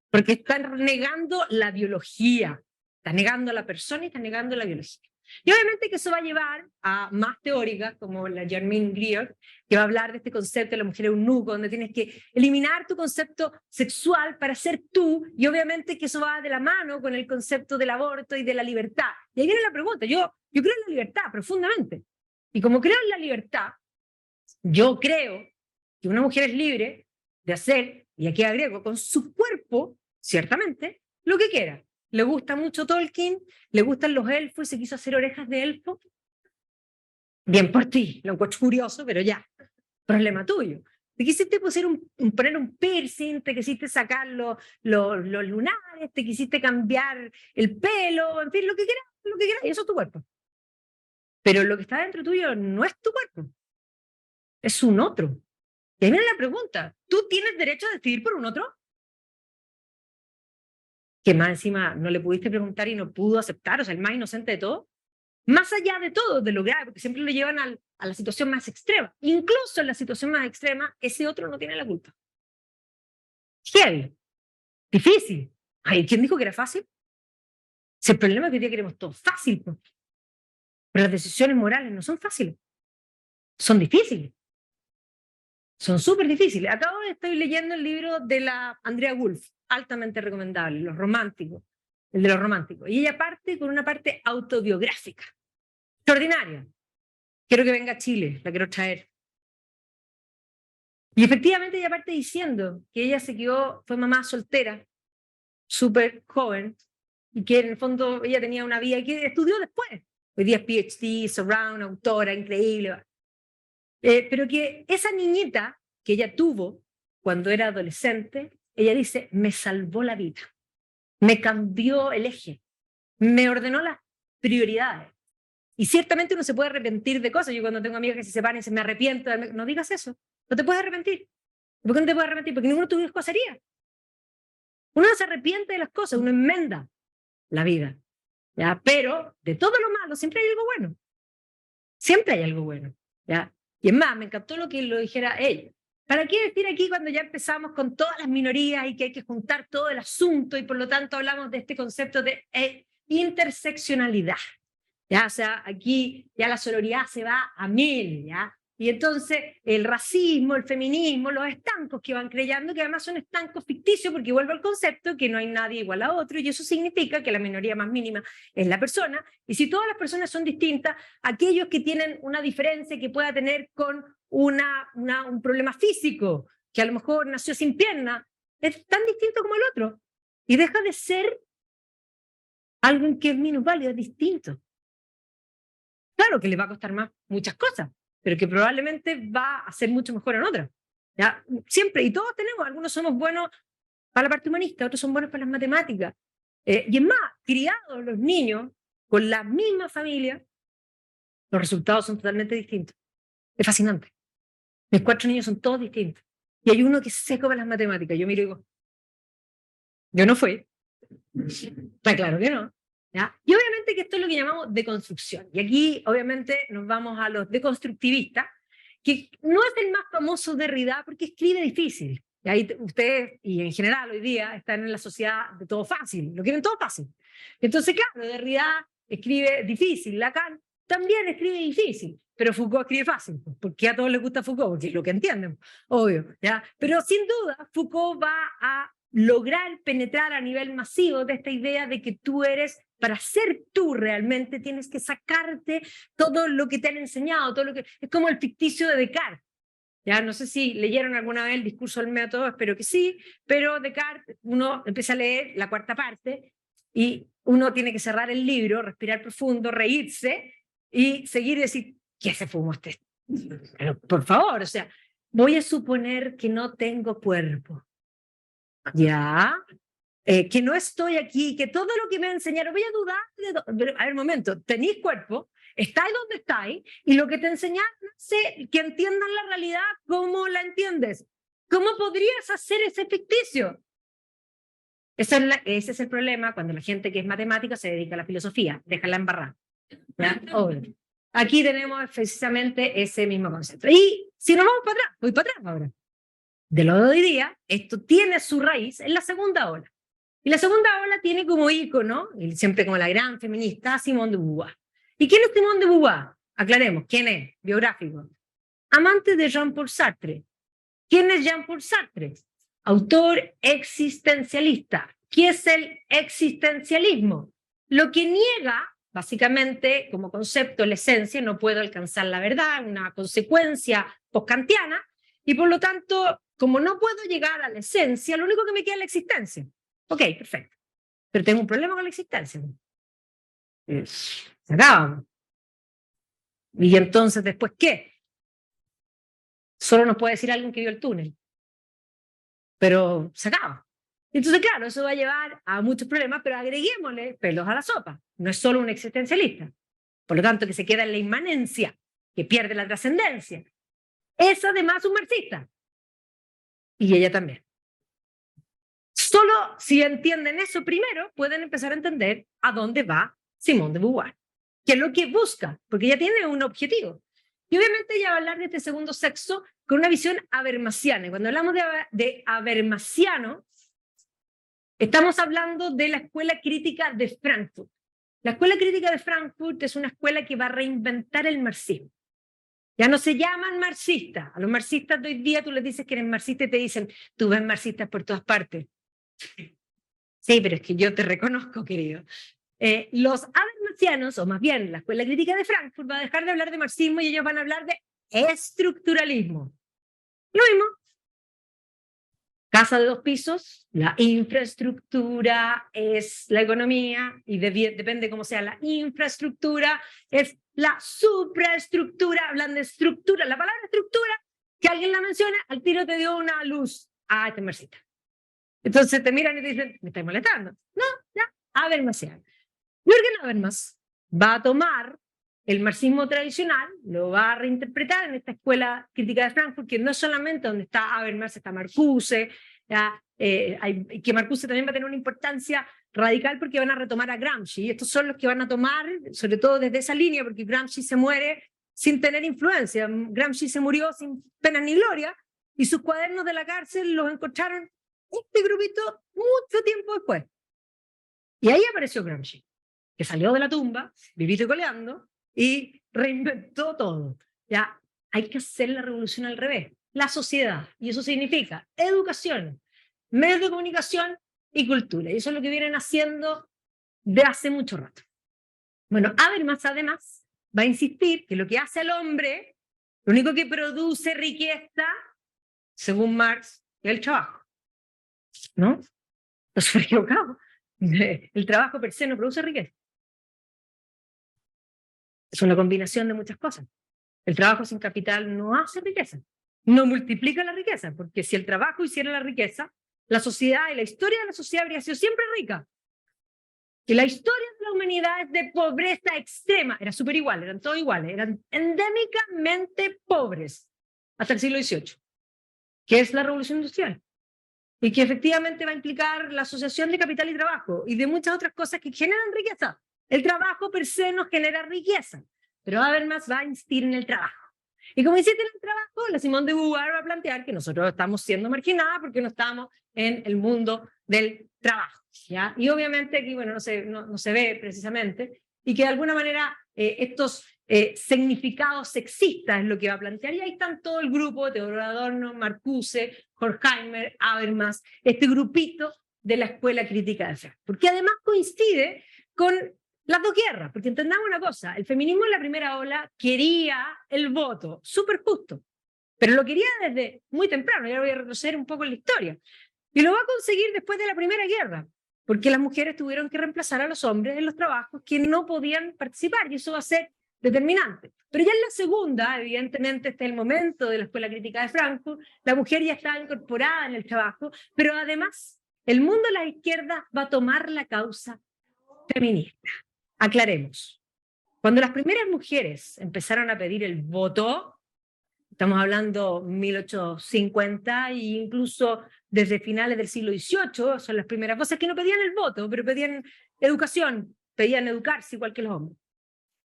porque está negando la biología, está negando a la persona y está negando la biología. Y obviamente que eso va a llevar a más teóricas, como la Germaine Greer, que va a hablar de este concepto de la mujer eunuco, donde tienes que eliminar tu concepto sexual para ser tú, y obviamente que eso va de la mano con el concepto del aborto y de la libertad. Y ahí viene la pregunta, yo creo en la libertad profundamente, y como creo en la libertad, yo creo que una mujer es libre de hacer, y aquí agrego, con su cuerpo, ciertamente, lo que quiera. Le gusta mucho Tolkien, le gustan los elfos y se quiso hacer orejas de elfo. Bien por ti, lo encuentro curioso, pero ya, problema tuyo. Te quisiste poner un piercing, te quisiste sacar los lunares, te quisiste cambiar el pelo, en fin, lo que quieras, y eso es tu cuerpo. Pero lo que está dentro tuyo no es tu cuerpo, es un otro. Y ahí viene la pregunta, ¿tú tienes derecho a decidir por un otro? Que más encima no le pudiste preguntar y no pudo aceptar, o sea, el más inocente de todo. Más allá de todo, de lo grave, porque siempre lo llevan a la situación más extrema. Incluso en la situación más extrema, ese otro no tiene la culpa. Heavy, difícil. Ay, ¿quién dijo que era fácil? Si el problema es que hoy día queremos todo fácil, pues. Pero las decisiones morales no son fáciles, son difíciles. Son súper difíciles. Estoy leyendo el libro de la Andrea Wolf, altamente recomendable, los románticos, el de los románticos. Y ella parte con una parte autobiográfica, extraordinaria. Quiero que venga a Chile, la quiero traer. Y efectivamente ella parte diciendo que ella fue mamá soltera, súper joven, y que en el fondo ella tenía una vida que estudió después. Hoy día es PhD, Surround, autora, increíble. Pero que esa niñita que ella tuvo cuando era adolescente, ella dice, me salvó la vida, me cambió el eje, me ordenó las prioridades. Y ciertamente uno se puede arrepentir de cosas. Yo cuando tengo amigas que se separan y dicen, me arrepiento, no digas eso, no te puedes arrepentir. ¿Por qué no te puedes arrepentir? Porque ninguno de tus hijos sería. Uno no se arrepiente de las cosas, uno enmenda la vida. ¿Ya? Pero de todo lo malo siempre hay algo bueno. Siempre hay algo bueno. ¿Ya? Y es más, me encantó lo que lo dijera ella. ¿Para qué decir aquí cuando ya empezamos con todas las minorías y que hay que juntar todo el asunto y por lo tanto hablamos de este concepto de interseccionalidad? ¿Ya? O sea, aquí ya la sororidad se va a 1000, ¿ya? Y entonces el racismo, el feminismo, los estancos que van creyendo, que además son estancos ficticios, porque vuelvo al concepto que no hay nadie igual a otro, y eso significa que la minoría más mínima es la persona, y si todas las personas son distintas, aquellos que tienen una diferencia que pueda tener con un problema físico, que a lo mejor nació sin pierna, es tan distinto como el otro, y deja de ser algo que es minusválido, es distinto. Claro que le va a costar más muchas cosas, pero que probablemente va a ser mucho mejor en otras. ¿Ya? Siempre, y todos tenemos, algunos somos buenos para la parte humanista, otros son buenos para las matemáticas. Y es más, criados los niños con la misma familia, los resultados son totalmente distintos. Es fascinante. Mis 4 niños son todos distintos. Y hay uno que es seco para las matemáticas. Yo miro y digo, yo no fui. Está claro que no. ¿Ya? Y obviamente que esto es lo que llamamos deconstrucción. Y aquí obviamente nos vamos a los deconstructivistas, que no es el más famoso Derrida porque escribe difícil. Y ahí ustedes, y en general hoy día, están en la sociedad de todo fácil, lo quieren todo fácil. Entonces, claro, Derrida escribe difícil, Lacan también escribe difícil, pero Foucault escribe fácil. ¿Por qué a todos les gusta Foucault? Porque es lo que entienden, obvio. ¿Ya? Pero sin duda, Foucault va a lograr penetrar a nivel masivo de esta idea de que tú eres, para ser tú realmente, tienes que sacarte todo lo que te han enseñado, todo lo que es como el ficticio de Descartes. Ya no sé si leyeron alguna vez el discurso del método, espero que sí, pero Descartes, uno empieza a leer la 4ª parte y uno tiene que cerrar el libro, respirar profundo, reírse y seguir y decir, ¿qué se fumó este? Pero por favor, o sea, voy a suponer que no tengo cuerpo. Ya, que no estoy aquí, que todo lo que me enseñaron, voy a dudar, pero a ver, un momento, tenéis cuerpo, estáis donde estáis, y lo que te enseñaron hace que entiendan la realidad como la entiendes. ¿Cómo podrías hacer ese ficticio? Ese es el problema cuando la gente que es matemática se dedica a la filosofía, déjala embarrar. ¿Ya? Aquí tenemos precisamente ese mismo concepto. Y si nos vamos para atrás, voy para atrás ahora. De lo de hoy día, esto tiene su raíz en la segunda ola. Y la segunda ola tiene como ícono, y siempre como la gran feminista, Simone de Beauvoir. ¿Y quién es Simone de Beauvoir? Aclaremos, ¿quién es? Biográfico. Amante de Jean-Paul Sartre. ¿Quién es Jean-Paul Sartre? Autor existencialista. ¿Qué es el existencialismo? Lo que niega, básicamente, como concepto, la esencia, no puedo alcanzar la verdad, una consecuencia postkantiana, y por lo tanto, como no puedo llegar a la esencia, lo único que me queda es la existencia. Ok, perfecto. Pero tengo un problema con la existencia. Se acaba. ¿Y entonces después qué? Solo nos puede decir alguien que vio el túnel. Pero se acaba. Entonces, claro, eso va a llevar a muchos problemas, pero agreguémosle pelos a la sopa. No es solo un existencialista. Por lo tanto, que se queda en la inmanencia, que pierde la trascendencia. Es además un marxista. Y ella también. Solo si entienden eso primero, pueden empezar a entender a dónde va Simone de Beauvoir, que es lo que busca, porque ella tiene un objetivo. Y obviamente ella va a hablar de este segundo sexo con una visión habermasiana. Y cuando hablamos de habermasiano, estamos hablando de la Escuela Crítica de Frankfurt. La Escuela Crítica de Frankfurt es una escuela que va a reinventar el marxismo. Ya no se llaman marxistas. A los marxistas de hoy día tú les dices que eres marxista y te dicen, tú ves marxistas por todas partes. Sí, pero es que yo te reconozco, querido. Los habermasianos, o más bien la Escuela Crítica de Frankfurt, va a dejar de hablar de marxismo y ellos van a hablar de estructuralismo. Lo mismo. Casa de 2 pisos, la infraestructura es la economía y depende cómo sea la infraestructura, es la supraestructura, hablan de estructura, la palabra estructura, que alguien la menciona, al tiro te dio una luz. Ah, este es marxista. Entonces te miran y te dicen, me estáis molestando. No, ya, Habermasiano. Jürgen Habermas va a tomar el marxismo tradicional, lo va a reinterpretar en esta escuela crítica de Frankfurt, que no es solamente donde está Habermas, está Marcuse, que Marcuse también va a tener una importancia radical porque van a retomar a Gramsci, y estos son los que van a tomar, sobre todo desde esa línea, porque Gramsci se muere sin tener influencia, Gramsci se murió sin pena ni gloria, y sus cuadernos de la cárcel los encontraron este grupito mucho tiempo después. Y ahí apareció Gramsci, que salió de la tumba, vivito y coleando, y reinventó todo. Ya hay que hacer la revolución al revés. La sociedad, y eso significa educación, medios de comunicación y cultura. Y eso es lo que vienen haciendo de hace mucho rato. Bueno, Habermas además va a insistir que lo que hace al hombre, lo único que produce riqueza, según Marx, es el trabajo. ¿No? No se equivocado. El trabajo per se no produce riqueza. Es una combinación de muchas cosas. El trabajo sin capital no hace riqueza, no multiplica la riqueza, porque si el trabajo hiciera la riqueza, la sociedad y la historia de la sociedad habría sido siempre rica. Y la historia de la humanidad es de pobreza extrema, era súper igual, eran todos iguales, eran endémicamente pobres hasta el siglo XVIII, que es la revolución industrial, y que efectivamente va a implicar la asociación de capital y trabajo, y de muchas otras cosas que generan riqueza. El trabajo per se no genera riqueza, pero Habermas va a insistir en el trabajo. Y como insiste en el trabajo, la Simone de Beauvoir va a plantear que nosotros estamos siendo marginadas porque no estamos en el mundo del trabajo, ¿ya? Y obviamente aquí, bueno, no se ve precisamente, y que de alguna manera estos significados sexistas es lo que va a plantear, y ahí están todo el grupo, Teodoro Adorno, Marcuse, Horkheimer, Habermas, este grupito de la Escuela Crítica de Frankfurt, porque además coincide con las dos guerras, porque entendamos una cosa, el feminismo en la primera ola quería el voto, súper justo, pero lo quería desde muy temprano, ya voy a retroceder un poco en la historia, y lo va a conseguir después de la Primera Guerra, porque las mujeres tuvieron que reemplazar a los hombres en los trabajos que no podían participar, y eso va a ser determinante. Pero ya en la segunda, evidentemente, este es el momento de la Escuela Crítica de Frankfurt, la mujer ya está incorporada en el trabajo, pero además el mundo de la izquierda va a tomar la causa feminista. Aclaremos, cuando las primeras mujeres empezaron a pedir el voto, estamos hablando 1850 e incluso desde finales del siglo XVIII, son las primeras voces que no pedían el voto, pero pedían educación, pedían educarse igual que los hombres,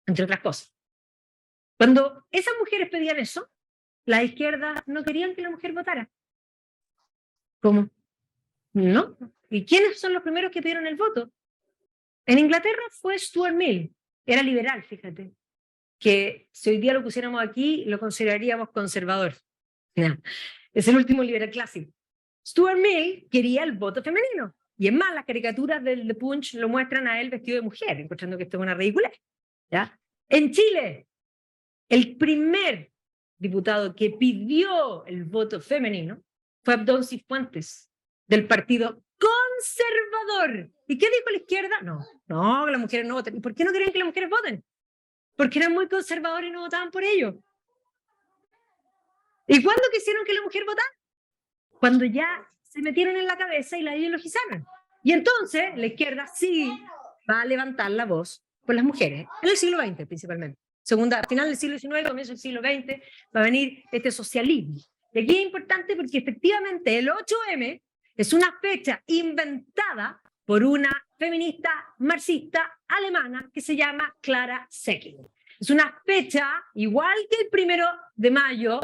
entre otras cosas. Cuando esas mujeres pedían eso, las izquierdas no querían que la mujer votara. ¿Cómo? No. ¿Y quiénes son los primeros que pidieron el voto? En Inglaterra fue Stuart Mill, era liberal, fíjate, que si hoy día lo pusiéramos aquí, lo consideraríamos conservador. No, es el último liberal clásico. Stuart Mill quería el voto femenino, y es más, las caricaturas del The Punch lo muestran a él vestido de mujer, encontrando que esto es una ridiculez. ¿Ya? En Chile, el primer diputado que pidió el voto femenino fue Abdón Cifuentes, del Partido Conservador. ¿Y qué dijo la izquierda? No, que las mujeres no voten. ¿Y por qué no querían que las mujeres voten? Porque eran muy conservadores y no votaban por ello. ¿Y cuándo quisieron que la mujer votara? Cuando ya se metieron en la cabeza y la ideologizaron. Y entonces la izquierda sí va a levantar la voz por las mujeres, en el siglo XX principalmente. Segunda, final del siglo XIX, comienzo del siglo XX, va a venir este socialismo. Y aquí es importante porque efectivamente el 8M es una fecha inventada por una feminista marxista alemana que se llama Clara Zetkin. Es una fecha, igual que el 1 de mayo,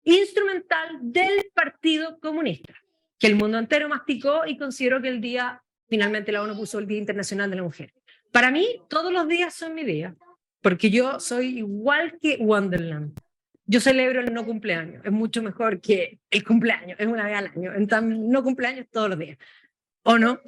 instrumental del Partido Comunista, que el mundo entero masticó y consideró que el día, finalmente la ONU puso el Día Internacional de la Mujer. Para mí, todos los días son mi día, porque yo soy igual que Wonderland. Yo celebro el no cumpleaños, es mucho mejor que el cumpleaños, es una vez al año, entonces no cumpleaños todos los días. ¿O no?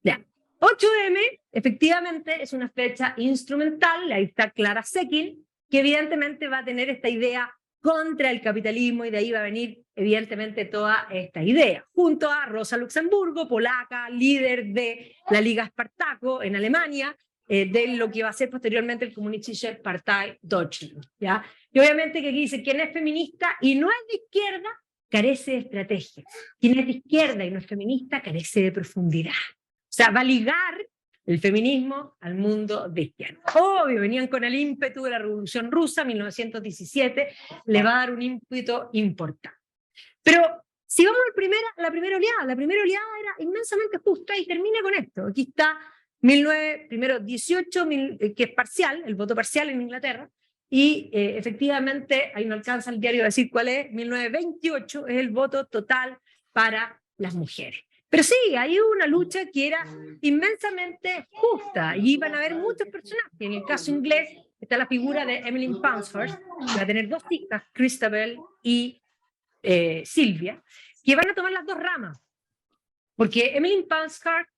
Ya. 8M, efectivamente, es una fecha instrumental, ahí está Clara Zetkin, que evidentemente va a tener esta idea contra el capitalismo y de ahí va a venir evidentemente toda esta idea, junto a Rosa Luxemburgo, polaca, líder de la Liga Espartaco en Alemania, de lo que va a ser posteriormente el Kommunistische Partei Deutschland, ¿ya? Y obviamente que aquí dice, quien es feminista y no es de izquierda, carece de estrategia. Quien es de izquierda y no es feminista, carece de profundidad. O sea, va a ligar el feminismo al mundo de izquierda. Obvio, venían con el ímpetu de la Revolución Rusa, 1917, le va a dar un ímpetu importante. Pero si vamos a la primera oleada era inmensamente justa y termina con esto. Aquí está 1918, que es parcial, el voto parcial en Inglaterra, y efectivamente, ahí no alcanza el diario a decir cuál es, 1928 es el voto total para las mujeres. Pero sí, hay una lucha que era inmensamente justa y iban a haber muchos personajes. En el caso inglés está la figura de Emmeline Pankhurst, que va a tener dos hijas, Christabel y Silvia, que van a tomar las dos ramas. Porque Emmeline Pankhurst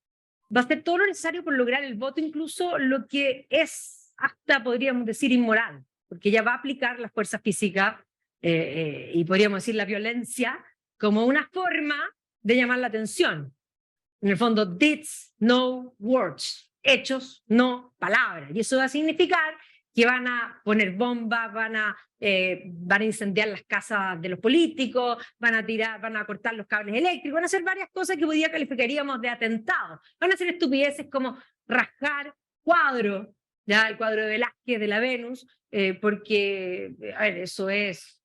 va a hacer todo lo necesario por lograr el voto, incluso lo que es hasta, podríamos decir, inmoral, porque ella va a aplicar la fuerza física y podríamos decir la violencia como una forma de llamar la atención. En el fondo, deeds, no words, hechos, no palabras. Y eso va a significar que van a poner bombas, van a incendiar las casas de los políticos, van a cortar los cables eléctricos, van a hacer varias cosas que hoy día calificaríamos de atentados. Van a hacer estupideces como rasgar cuadros, ya el cuadro de Velázquez de la Venus, porque, a ver, eso es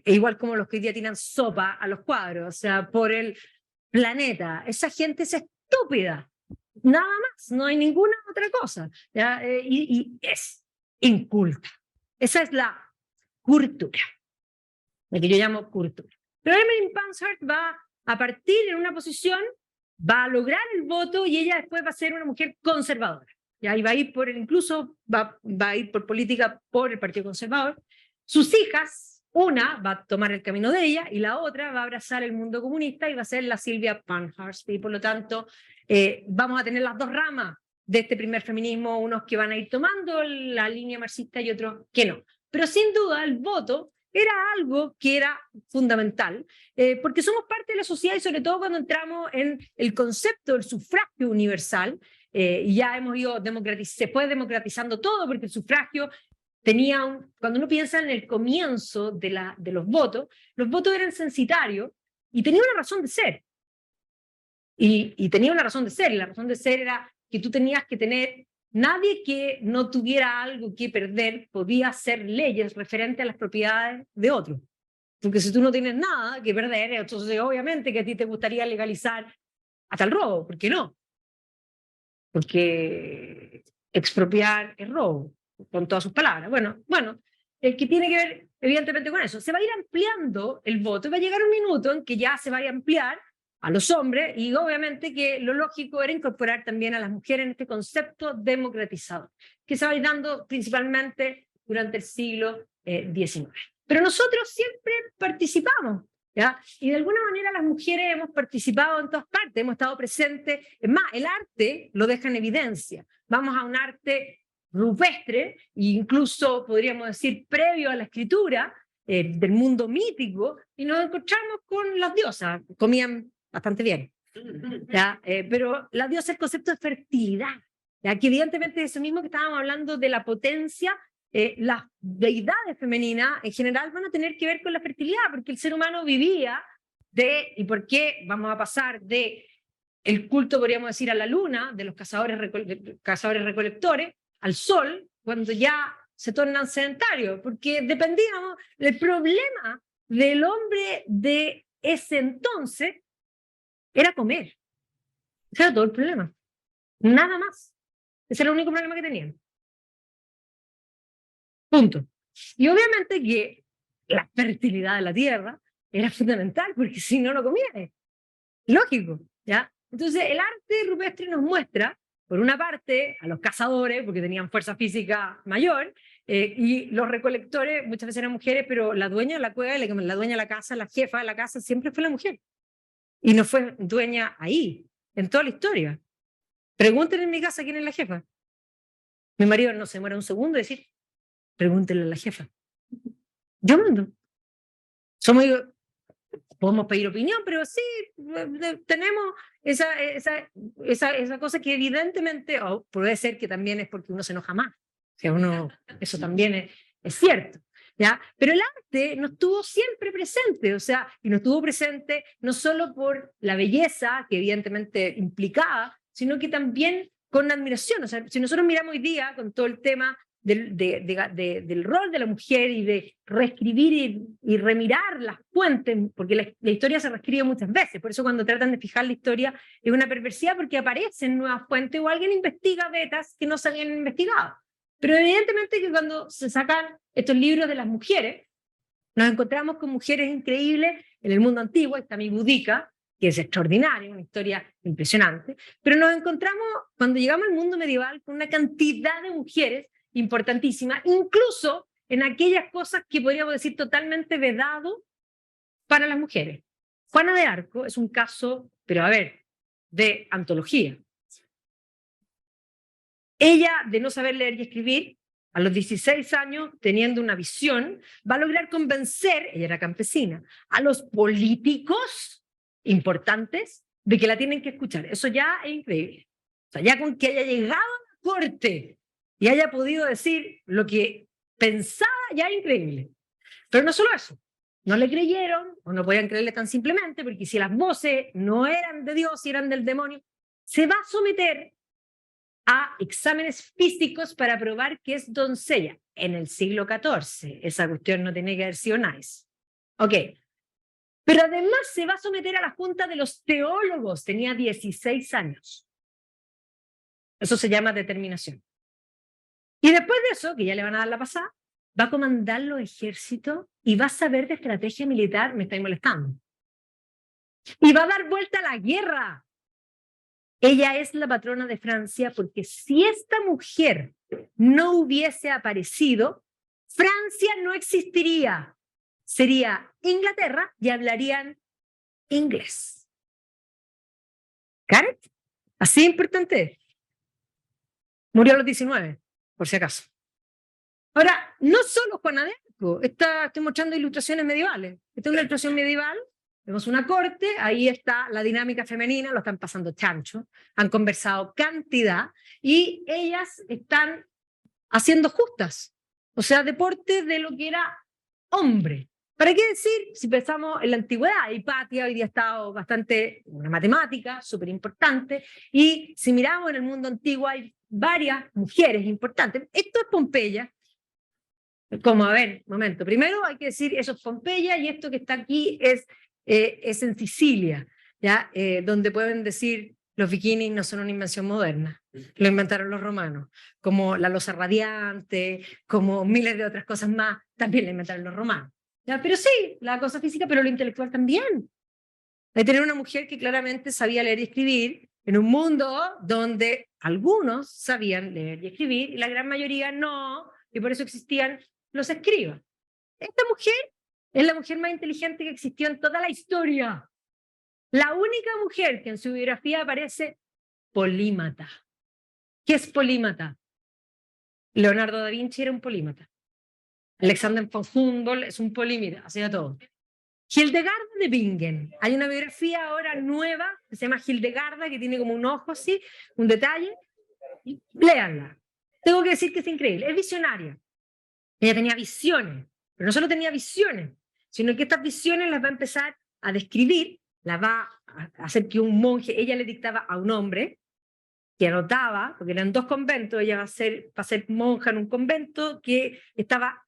igual como los que hoy día tiran sopa a los cuadros, o sea, por el planeta. Esa gente es estúpida, nada más, no hay ninguna otra cosa, ¿ya? Y es inculta. Esa es la cultura, la que yo llamo cultura. Pero Emmeline Pankhurst va a partir en una posición, va a lograr el voto y ella después va a ser una mujer conservadora. ¿Ya? Y va a ir por incluso va a ir por política por el Partido Conservador. Sus hijas, una va a tomar el camino de ella y la otra va a abrazar el mundo comunista y va a ser la Sylvia Pankhurst. Y por lo tanto, vamos a tener las dos ramas de este primer feminismo, unos que van a ir tomando la línea marxista y otros que no. Pero sin duda el voto era algo que era fundamental, porque somos parte de la sociedad y sobre todo cuando entramos en el concepto del sufragio universal, y ya hemos ido se fue democratizando todo porque el sufragio tenía, cuando uno piensa en el comienzo de los votos eran censitarios y tenía una razón de ser. Y tenía una razón de ser, y la razón de ser era que tú tenías que tener, nadie que no tuviera algo que perder podía hacer leyes referentes a las propiedades de otros. Porque si tú no tienes nada que perder, entonces obviamente que a ti te gustaría legalizar hasta el robo, ¿por qué no? Porque expropiar es robo, con todas sus palabras. Bueno, el que tiene que ver evidentemente con eso. Se va a ir ampliando el voto y va a llegar un minuto en que ya se va a ampliar a los hombres y obviamente que lo lógico era incorporar también a las mujeres en este concepto democratizador, que se va a ir dando principalmente durante el siglo XIX. Pero nosotros siempre participamos, ¿ya? Y de alguna manera las mujeres hemos participado en todas partes, hemos estado presentes. Es más, el arte lo deja en evidencia. Vamos a un arte rupestre, e incluso podríamos decir previo a la escritura del mundo mítico, y nos encontramos con las diosas, comían bastante bien, ¿ya? Pero la diosa es el concepto de fertilidad, ¿ya? Que evidentemente es eso mismo que estábamos hablando de la potencia. Las deidades femeninas en general van a tener que ver con la fertilidad, porque el ser humano vivía ¿y por qué vamos a pasar de el culto, podríamos decir, a la luna, de los cazadores-recolectores, al sol, cuando ya se tornan sedentarios? Porque dependíamos, el problema del hombre de ese entonces era comer. Ese era todo el problema. Nada más. Ese era el único problema que tenían. Punto. Y obviamente que la fertilidad de la tierra era fundamental, porque si no, no comía. Lógico, ¿ya? Entonces el arte rupestre nos muestra, por una parte, a los cazadores, porque tenían fuerza física mayor, y los recolectores muchas veces eran mujeres, pero la dueña de la cueva, la dueña de la casa, la jefa de la casa, siempre fue la mujer. Y no fue dueña ahí. en toda la historia. Pregúntenle en mi casa quién es la jefa. Mi marido no se muere un segundo y decir, pregúntenle a la jefa. Yo mando. Podemos pedir opinión, pero sí, tenemos esa cosa que evidentemente, o puede ser que también es porque uno se enoja más. O sea, eso también es cierto. ¿Ya? Pero el arte no estuvo siempre presente, o sea, y no estuvo presente no solo por la belleza que evidentemente implicaba, sino que también con admiración. O sea, si nosotros miramos hoy día con todo el tema del rol de la mujer y de reescribir y remirar las fuentes, porque la historia se reescribe muchas veces, por eso cuando tratan de fijar la historia es una perversidad porque aparecen nuevas fuentes o alguien investiga vetas que no se habían investigado. Pero evidentemente que cuando se sacan estos libros de las mujeres, nos encontramos con mujeres increíbles en el mundo antiguo. Está mi Boudica, que es extraordinaria, una historia impresionante, pero nos encontramos cuando llegamos al mundo medieval con una cantidad de mujeres importantísima, incluso en aquellas cosas que podríamos decir totalmente vedado para las mujeres. Juana de Arco es un caso, pero a ver, de antología. Ella, de no saber leer y escribir, a los 16 años, teniendo una visión, va a lograr convencer, ella era campesina, a los políticos importantes de que la tienen que escuchar. Eso ya es increíble. O sea, ya con que haya llegado a la corte y haya podido decir lo que pensaba, ya es increíble. Pero no solo eso, no le creyeron, o no podían creerle tan simplemente, porque si las voces no eran de Dios y eran del demonio, se va a someter a exámenes físicos para probar que es doncella. En el siglo XIV, esa cuestión no tiene que haber sido nice. Ok. Pero además se va a someter a la junta de los teólogos, tenía 16 años. Eso se llama determinación. Y después de eso, que ya le van a dar la pasada, va a comandar los ejércitos y va a saber de estrategia militar, me estáis molestando. Y va a dar vuelta a la guerra. Ella es la patrona de Francia porque si esta mujer no hubiese aparecido, Francia no existiría. Sería Inglaterra y hablarían inglés. ¿Got it? Así de importante. Murió a los 19, por si acaso. Ahora, no solo Juana de Arco, estoy mostrando ilustraciones medievales. Esta es una ilustración medieval, vemos una corte, ahí está la dinámica femenina, lo están pasando chancho, han conversado cantidad, y ellas están haciendo justas, o sea, deporte de lo que era hombre. ¿Para qué decir? Si pensamos en la antigüedad, Hipatia hoy día ha estado bastante, una matemática súper importante, y si miramos en el mundo antiguo hay varias mujeres importantes. Esto es Pompeya. Como, a ver, momento, primero hay que decir eso es Pompeya y esto que está aquí es en Sicilia, ¿ya? Donde pueden decir los bikinis no son una invención moderna, lo inventaron los romanos, como la loza radiante, como miles de otras cosas más, también lo inventaron los romanos. ¿Ya? Pero sí, la cosa física, pero lo intelectual también. De tener una mujer que claramente sabía leer y escribir en un mundo donde algunos sabían leer y escribir y la gran mayoría no, y por eso existían los escribas. Esta mujer es la mujer más inteligente que existió en toda la historia. La única mujer que en su biografía aparece polímata. ¿Qué es polímata? Leonardo da Vinci era un polímata. Alexander von Humboldt es un polímata, hacía todo. Hildegarda de Bingen. Hay una biografía ahora nueva que se llama Hildegarda, que tiene como un ojo así, un detalle. Léanla. Tengo que decir que es increíble. Es visionaria. Ella tenía visiones, pero no solo tenía visiones, sino que estas visiones las va a empezar a describir, las va a hacer que un monje, ella le dictaba a un hombre que anotaba, porque eran 2 conventos, ella va a ser monja en un convento que estaba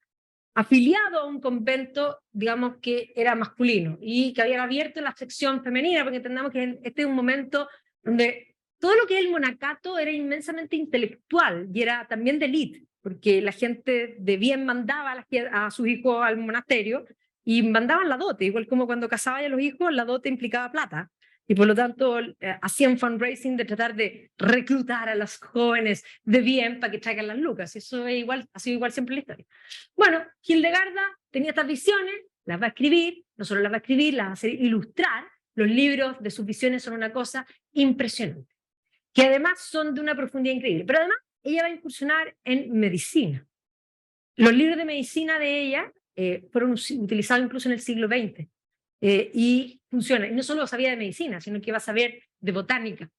afiliado a un convento, digamos, que era masculino y que habían abierto la sección femenina, porque entendamos que este es un momento donde todo lo que es el monacato era inmensamente intelectual y era también de élite, porque la gente de bien mandaba a sus hijos al monasterio y mandaban la dote, igual como cuando casaban a los hijos, la dote implicaba plata. Y por lo tanto hacían fundraising de tratar de reclutar a las jóvenes de bien para que traigan las lucas. Eso es igual, ha sido igual siempre en la historia. Bueno, Hildegarda tenía estas visiones, las va a escribir, no solo las va a escribir, las va a hacer ilustrar, los libros de sus visiones son una cosa impresionante, que además son de una profundidad increíble. Pero además, ella va a incursionar en medicina. Los libros de medicina de ella fueron utilizados incluso en el siglo XX y funcionan. Y no solo sabía de medicina, sino que va a saber de botánica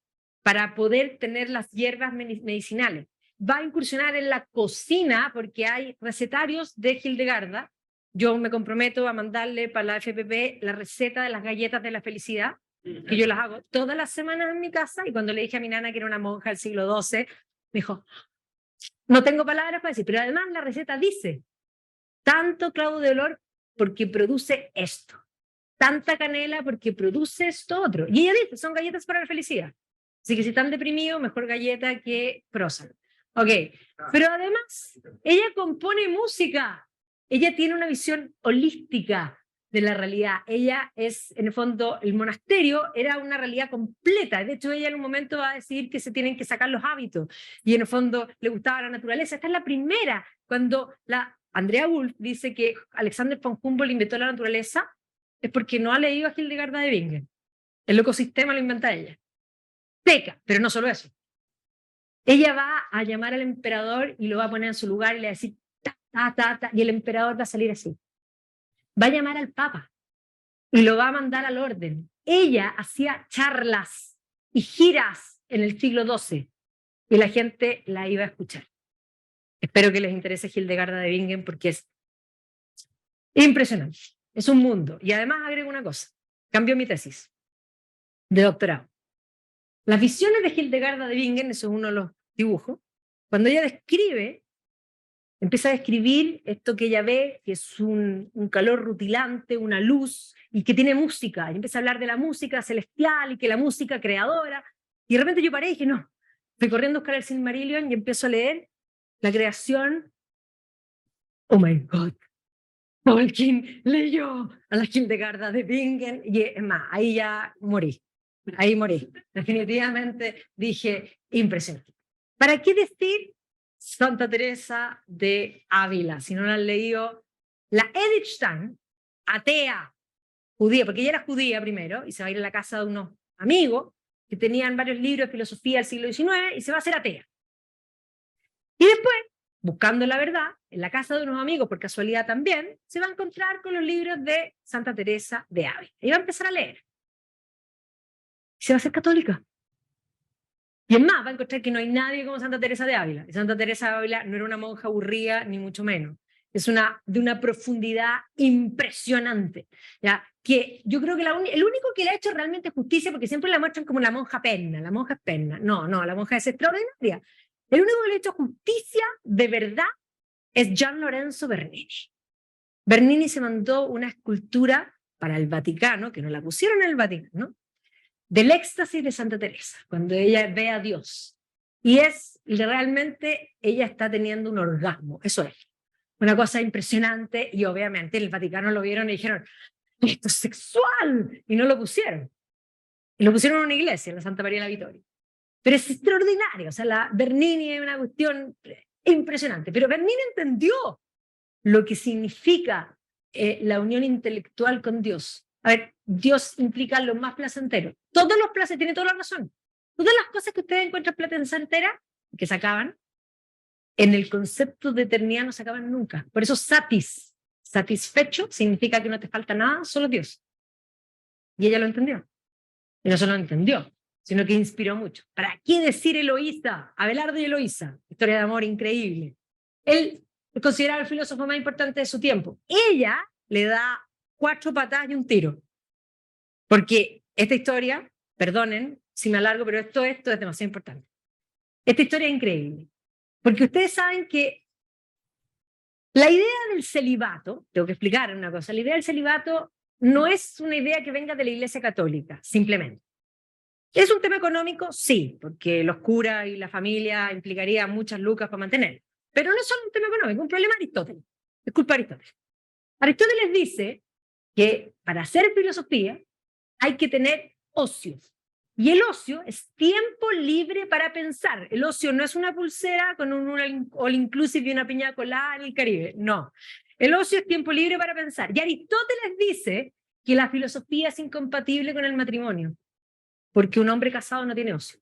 para poder tener las hierbas medicinales. Va a incursionar en la cocina porque hay recetarios de Hildegarda. Yo me comprometo a mandarle para la FPP la receta de las galletas de la felicidad, que yo las hago todas las semanas en mi casa, y cuando le dije a mi nana, que era una monja del siglo XII, me dijo, no tengo palabras para decir, pero además la receta dice, tanto clavo de olor porque produce esto, tanta canela porque produce esto otro. Y ella dice, son galletas para la felicidad. Así que si están deprimidos, mejor galleta que Croissant. Ok, pero además, ella compone música. Ella tiene una visión holística de la realidad. Ella es, en el fondo, el monasterio era una realidad completa. De hecho, ella en un momento va a decir que se tienen que sacar los hábitos. Y en el fondo le gustaba la naturaleza. Esta es la primera, cuando Andrea Wulf dice que Alexander von Humboldt inventó la naturaleza, es porque no ha leído a Hildegarda de Bingen. El ecosistema lo inventa ella. Peca, pero no solo eso. Ella va a llamar al emperador y lo va a poner en su lugar y le va a decir ta, ta, ta, ta, y el emperador va a salir así. Va a llamar al papa y lo va a mandar al orden. Ella hacía charlas y giras en el siglo XII y la gente la iba a escuchar. Espero que les interese Hildegarda de Bingen porque es impresionante. Es un mundo. Y además agrego una cosa. Cambió mi tesis de doctorado. Las visiones de Hildegarda de Bingen, eso es uno de los dibujos, cuando ella describe, empieza a describir esto que ella ve, que es un calor rutilante, una luz, y que tiene música, y empieza a hablar de la música celestial, y que la música creadora, y de repente yo paré y dije, no, fui corriendo a buscar el Silmarillion y empiezo a leer la creación. Oh my God, Tolkien leyó a la Hildegarda de Bingen, y es más, ahí ya morí. Ahí morí. Definitivamente dije, impresionante. ¿Para qué decir Santa Teresa de Ávila? Si no la han leído, la Edith Stein, atea, judía, porque ella era judía primero, y se va a ir a la casa de unos amigos que tenían varios libros de filosofía del siglo XIX, y se va a hacer atea. Y después, buscando la verdad, en la casa de unos amigos, por casualidad también, se va a encontrar con los libros de Santa Teresa de Ávila. Y va a empezar a leer. Se va a hacer católica. Y es más, va a encontrar que no hay nadie como Santa Teresa de Ávila. Y Santa Teresa de Ávila no era una monja aburrida, ni mucho menos. Es de una profundidad impresionante. ¿Ya? Que yo creo que el único que le ha hecho realmente justicia, porque siempre la muestran como la monja penna, la monja es penna. No, no, la monja es extraordinaria. El único que le ha hecho justicia de verdad es Gian Lorenzo Bernini. Bernini se mandó una escultura para el Vaticano, que no la pusieron en el Vaticano, ¿no? Del éxtasis de Santa Teresa, cuando ella ve a Dios. Y realmente ella está teniendo un orgasmo, eso es. Una cosa impresionante, y obviamente en el Vaticano lo vieron y dijeron, esto es sexual, y no lo pusieron. Y lo pusieron en una iglesia, en la Santa María de la Victoria. Pero es extraordinario, o sea, la Bernini es una cuestión impresionante. Pero Bernini entendió lo que significa la unión intelectual con Dios. A ver, Dios implica lo más placentero. Todos los placeres, tiene toda la razón. Todas las cosas que ustedes encuentran placenteras, que se acaban, en el concepto de eternidad no se acaban nunca. Por eso satisfecho, significa que no te falta nada, solo Dios. Y ella lo entendió. Y no solo lo entendió, sino que inspiró mucho. ¿Para qué decir Eloísa? Abelardo y Eloísa. Historia de amor increíble. Él es considerado el filósofo más importante de su tiempo. Ella le da 4 patadas y un tiro. Porque esta historia, perdonen si me alargo, pero esto es demasiado importante. Esta historia es increíble. Porque ustedes saben que la idea del celibato, tengo que explicar una cosa, la idea del celibato no es una idea que venga de la Iglesia Católica, simplemente. ¿Es un tema económico? Sí, porque los curas y la familia implicaría muchas lucas para mantener. Pero no es solo un tema económico, es un problema de Aristóteles. Es culpa de Aristóteles. Aristóteles dice que para hacer filosofía hay que tener ocios. Y el ocio es tiempo libre para pensar. El ocio no es una pulsera con un all inclusive y una piña colada en el Caribe. No. El ocio es tiempo libre para pensar. Y Aristóteles dice que la filosofía es incompatible con el matrimonio, porque un hombre casado no tiene ocio.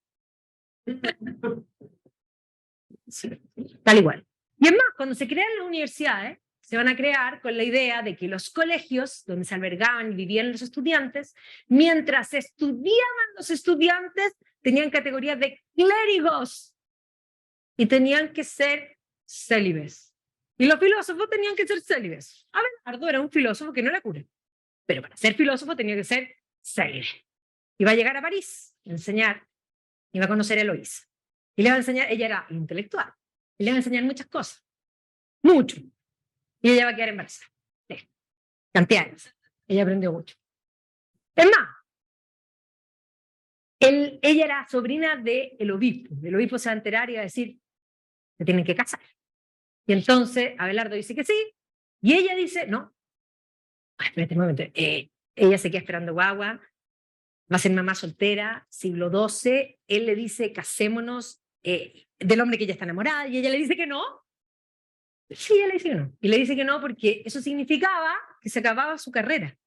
Sí, tal igual. Y es más, cuando se crean las universidades, se van a crear con la idea de que los colegios, donde se albergaban y vivían los estudiantes, mientras estudiaban los estudiantes, tenían categorías de clérigos y tenían que ser célibes. Y los filósofos tenían que ser célibes. Abelardo era un filósofo que no era cura, pero para ser filósofo tenía que ser célibe. Iba a llegar a París a enseñar, iba a conocer a Eloísa. Y le va a enseñar, ella era intelectual, y le va a enseñar muchas cosas, mucho. Y ella va a quedar embarazada. Sí. Cantidad de cosas. Ella aprendió mucho. Es más, ella era sobrina del obispo. El obispo se va a enterar y va a decir, se tienen que casar. Y entonces Abelardo dice que sí, y ella dice, no. Ay, espérate un momento. Ella se queda esperando guagua, va a ser mamá soltera, siglo XII. Él le dice, casémonos, del hombre que ella está enamorada, y ella le dice que no. Sí, ella le dice que no. Y le dice que no porque eso significaba que se acababa su carrera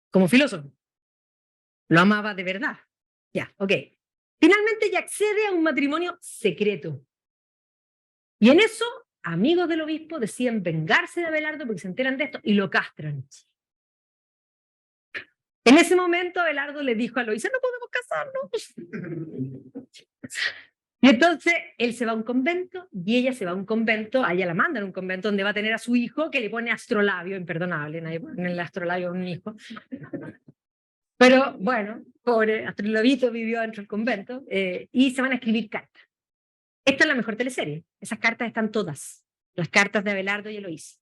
como filósofo. Lo amaba de verdad. Ya, ok. Finalmente ella accede a un matrimonio secreto. Y en eso, amigos del obispo deciden vengarse de Abelardo porque se enteran de esto y lo castran. En ese momento Abelardo le dijo a Eloísa, no podemos casarnos. Y entonces él se va a un convento y ella se va a un convento, a ella la mandan a un convento donde va a tener a su hijo que le pone astrolabio, imperdonable, nadie pone el astrolabio a un hijo. Pero bueno, pobre Astrolabito vivió dentro del convento y se van a escribir cartas. Esta es la mejor teleserie, esas cartas están todas, las cartas de Abelardo y Eloísa.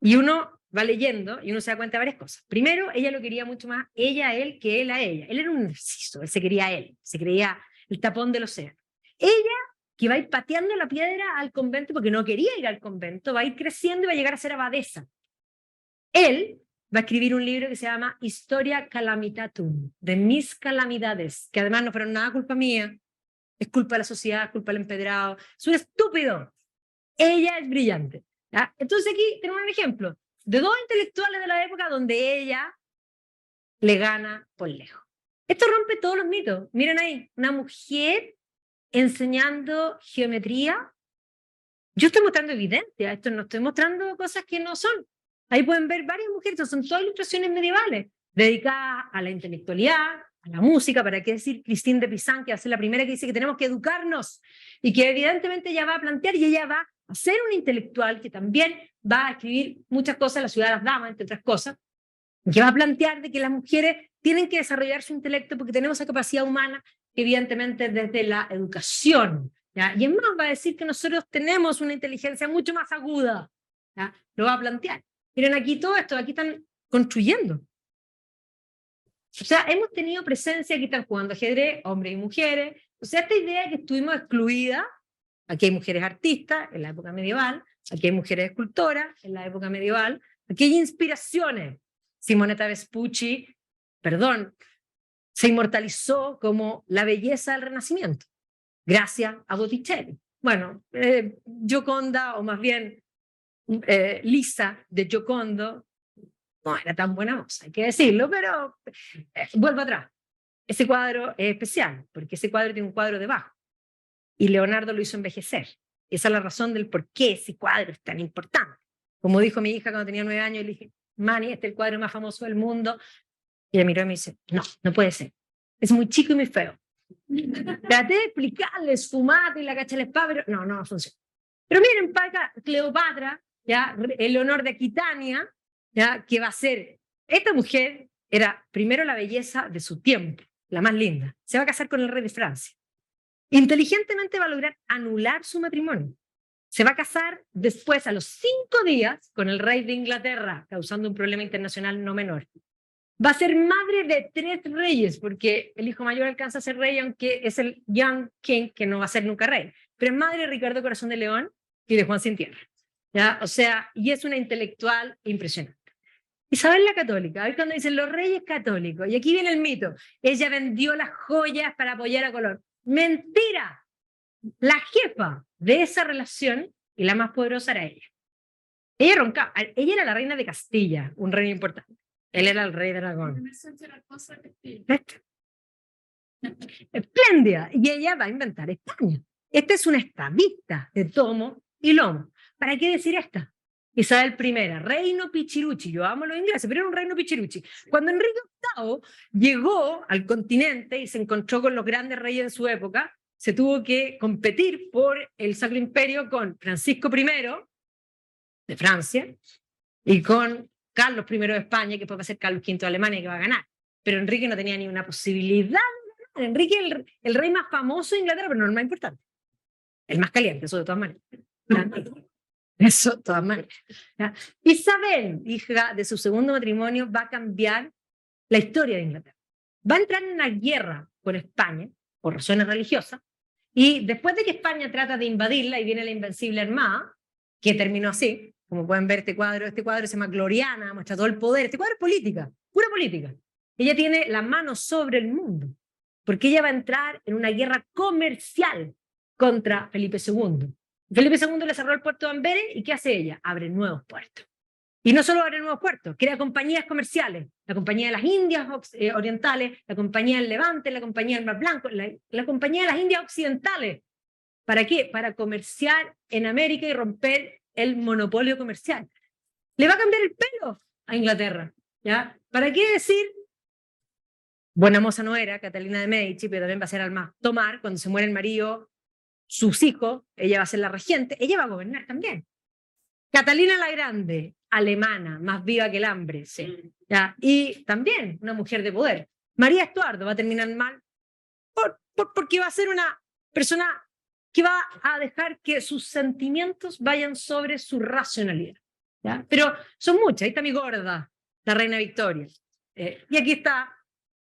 Y uno va leyendo y uno se da cuenta de varias cosas. Primero, ella lo quería mucho más ella a él que él a ella. Él era un narciso, él se quería a él, se creía el tapón del océano. Ella, que va a ir pateando la piedra al convento porque no quería ir al convento, va a ir creciendo y va a llegar a ser abadesa. Él va a escribir un libro que se llama Historia Calamitatum, de mis calamidades, que además no fueron nada culpa mía, es culpa de la sociedad, es culpa del empedrado, es un estúpido. Ella es brillante. ¿Ya? Entonces aquí tenemos un ejemplo de dos intelectuales de la época donde ella le gana por lejos. Esto rompe todos los mitos. Miren ahí, una mujer enseñando geometría. Yo estoy mostrando evidencia, esto no estoy mostrando cosas que no son. Ahí pueden ver varias mujeres, son todas ilustraciones medievales, dedicadas a la intelectualidad, a la música, para qué decir Christine de Pizan, que va a ser la primera que dice que tenemos que educarnos, y que evidentemente ella va a plantear, y ella va a ser una intelectual que también va a escribir muchas cosas, La ciudad de las damas, entre otras cosas, que va a plantear de que las mujeres tienen que desarrollar su intelecto porque tenemos esa capacidad humana, evidentemente desde la educación. ¿Ya? Y es más, va a decir que nosotros tenemos una inteligencia mucho más aguda. ¿Ya? Lo va a plantear. Miren aquí todo esto, aquí están construyendo. O sea, hemos tenido presencia, aquí están jugando ajedrez, hombres y mujeres. O sea, esta idea de que estuvimos excluidas, aquí hay mujeres artistas en la época medieval, aquí hay mujeres escultoras en la época medieval, aquí hay inspiraciones. Simonetta Vespucci, perdón, se inmortalizó como la belleza del Renacimiento, gracias a Botticelli. Bueno, Gioconda, o más bien Lisa de Giocondo, no era tan buena moza, hay que decirlo, pero vuelvo atrás. Ese cuadro es especial, porque ese cuadro tiene un cuadro debajo, y Leonardo lo hizo envejecer. Esa es la razón del por qué ese cuadro es tan importante. Como dijo mi hija cuando tenía 9 años, le dije, Mani, este es el cuadro más famoso del mundo. Y ella miró y me dice, no, no puede ser. Es muy chico y muy feo. Traté de explicarles, fumate y la cacha la espada, pero no, no funciona. Pero miren, para acá, Cleopatra, ¿ya? El honor de Aquitania, ¿ya? Que va a ser, esta mujer era primero la belleza de su tiempo, la más linda. Se va a casar con el rey de Francia. Inteligentemente va a lograr anular su matrimonio. Se va a casar después, a los 5 días, con el rey de Inglaterra, causando un problema internacional no menor. Va a ser madre de 3 reyes, porque el hijo mayor alcanza a ser rey, aunque es el Young King, que no va a ser nunca rey. Pero es madre de Ricardo Corazón de León y de Juan Sin Tierra. ¿Ya? O sea, y es una intelectual impresionante. Isabel la Católica, a ver cuando dicen los reyes católicos, y aquí viene el mito, ella vendió las joyas para apoyar a Colón. ¡Mentira! La jefa de esa relación y la más poderosa era ella. Ella roncaba, ella era la reina de Castilla, un reino importante. Él era el rey dragón. Esto. Espléndida. Y ella va a inventar España. Esta es una estadista de tomo y lomo. ¿Para qué decir esta? Isabel I, reino Pichiruchi. Yo amo los ingleses, pero era un reino Pichiruchi. Cuando Enrique VIII llegó al continente y se encontró con los grandes reyes de su época, se tuvo que competir por el Sacro Imperio con Francisco I de Francia y con Carlos I de España, que después va a ser Carlos V de Alemania, que va a ganar. Pero Enrique no tenía ni una posibilidad de ganar. Enrique es el rey más famoso de Inglaterra, pero no el más importante. El más caliente, eso de todas maneras. Eso de todas maneras. ¿Ya? Isabel, hija de su segundo matrimonio, va a cambiar la historia de Inglaterra. Va a entrar en una guerra con España, por razones religiosas, y después de que España trata de invadirla y viene la Invencible Armada, que terminó así, como pueden ver este cuadro se llama Gloriana, muestra todo el poder, este cuadro es política, pura política. Ella tiene la mano sobre el mundo, porque ella va a entrar en una guerra comercial contra Felipe II. Felipe II le cerró el puerto de Amberes, ¿y qué hace ella? Abre nuevos puertos. Y no solo abre nuevos puertos, crea compañías comerciales, la compañía de las Indias Orientales, la compañía del Levante, la compañía del Mar Blanco, la compañía de las Indias Occidentales. ¿Para qué? Para comerciar en América y romper el monopolio comercial. Le va a cambiar el pelo a Inglaterra, ¿ya? ¿Para qué decir? Buena moza no era, Catalina de Medici, pero también va a ser Alma Tomar, cuando se muere el marido, sus hijos, ella va a ser la regente, ella va a gobernar también. Catalina la Grande, alemana, más viva que el hambre, sí. ¿Ya? Y también una mujer de poder. María Estuardo va a terminar mal porque va a ser una persona que va a dejar que sus sentimientos vayan sobre su racionalidad. ¿Ya? Pero son muchas. Ahí está mi gorda, la reina Victoria. Y aquí está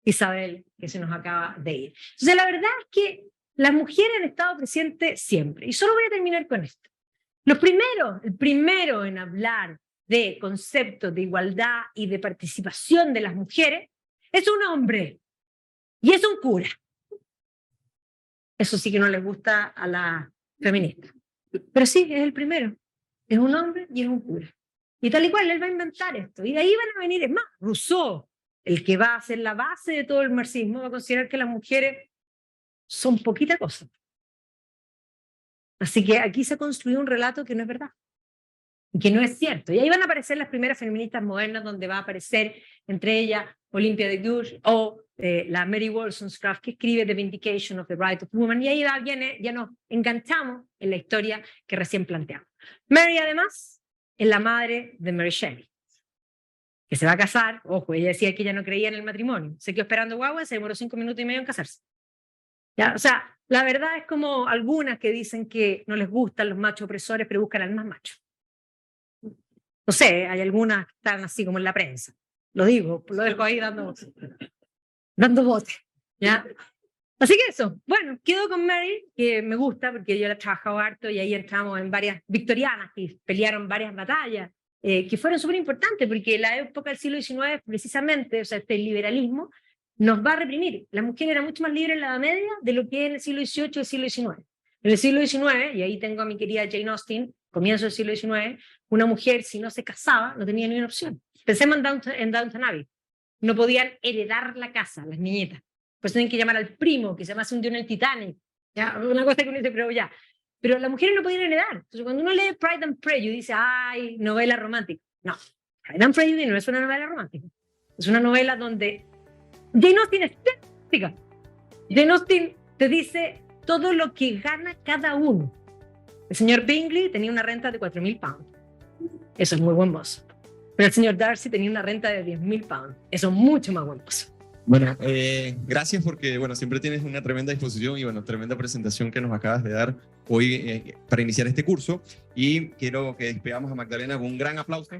Isabel, que se nos acaba de ir. Entonces, la verdad es que las mujeres han estado presentes siempre. Y solo voy a terminar con esto. El primero en hablar de conceptos de igualdad y de participación de las mujeres es un hombre, y es un cura. Eso sí que no les gusta a la feminista. Pero sí, es el primero. Es un hombre y es un cura. Y tal y cual, él va a inventar esto. Y de ahí van a venir, es más, Rousseau, el que va a ser la base de todo el marxismo, va a considerar que las mujeres son poquita cosa. Así que aquí se ha construido un relato que no es verdad, que no es cierto. Y ahí van a aparecer las primeras feministas modernas, donde va a aparecer entre ellas Olympia de Gouges o la Mary Wollstonecraft, que escribe The Vindication of the Right of Woman, y ahí ya nos enganchamos en la historia que recién planteamos. Mary, además, es la madre de Mary Shelley, que se va a casar. Ojo, ella decía que ella no creía en el matrimonio, se quedó esperando guagua, se demoró 5 minutos y medio en casarse. ¿Ya? O sea, la verdad es como algunas que dicen que no les gustan los machos opresores, pero buscan al más macho. No sé, hay algunas que están así como en la prensa. Lo digo, lo dejo ahí dando bote. ¿Ya? Así que eso. Bueno, quedo con Mary, que me gusta porque yo la he trabajado harto y ahí entramos en varias victorianas que pelearon varias batallas, que fueron súper importantes porque la época del siglo XIX, precisamente, o sea, este liberalismo, nos va a reprimir. La mujer era mucho más libre en la Edad Media de lo que es en el siglo XVIII y el siglo XIX. En el siglo XIX, y ahí tengo a mi querida Jane Austen, comienzo del siglo XIX, una mujer, si no se casaba, no tenía ni una opción. Pensemos en Downton Abbey. No podían heredar la casa, las niñitas. Pues tienen que llamar al primo, que se llama se hundió en el Titanic. ¿Ya? Una cosa que uno dice, pero ya. Pero las mujeres no podían heredar. Entonces, cuando uno lee Pride and Prejudice, dice, ay, novela romántica. No, Pride and Prejudice no es una novela romántica. Es una novela donde Jane Austen es técnica. Jane Austen te dice todo lo que gana cada uno. El señor Bingley tenía una renta de 4.000 pounds. Eso es muy buen mozo. Pero el señor Darcy tenía una renta de 10.000 pounds. Eso es mucho más buen mozo. Bueno, gracias porque siempre tienes una tremenda disposición y tremenda presentación que nos acabas de dar hoy para iniciar este curso. Y quiero que despedamos a Magdalena con un gran aplauso.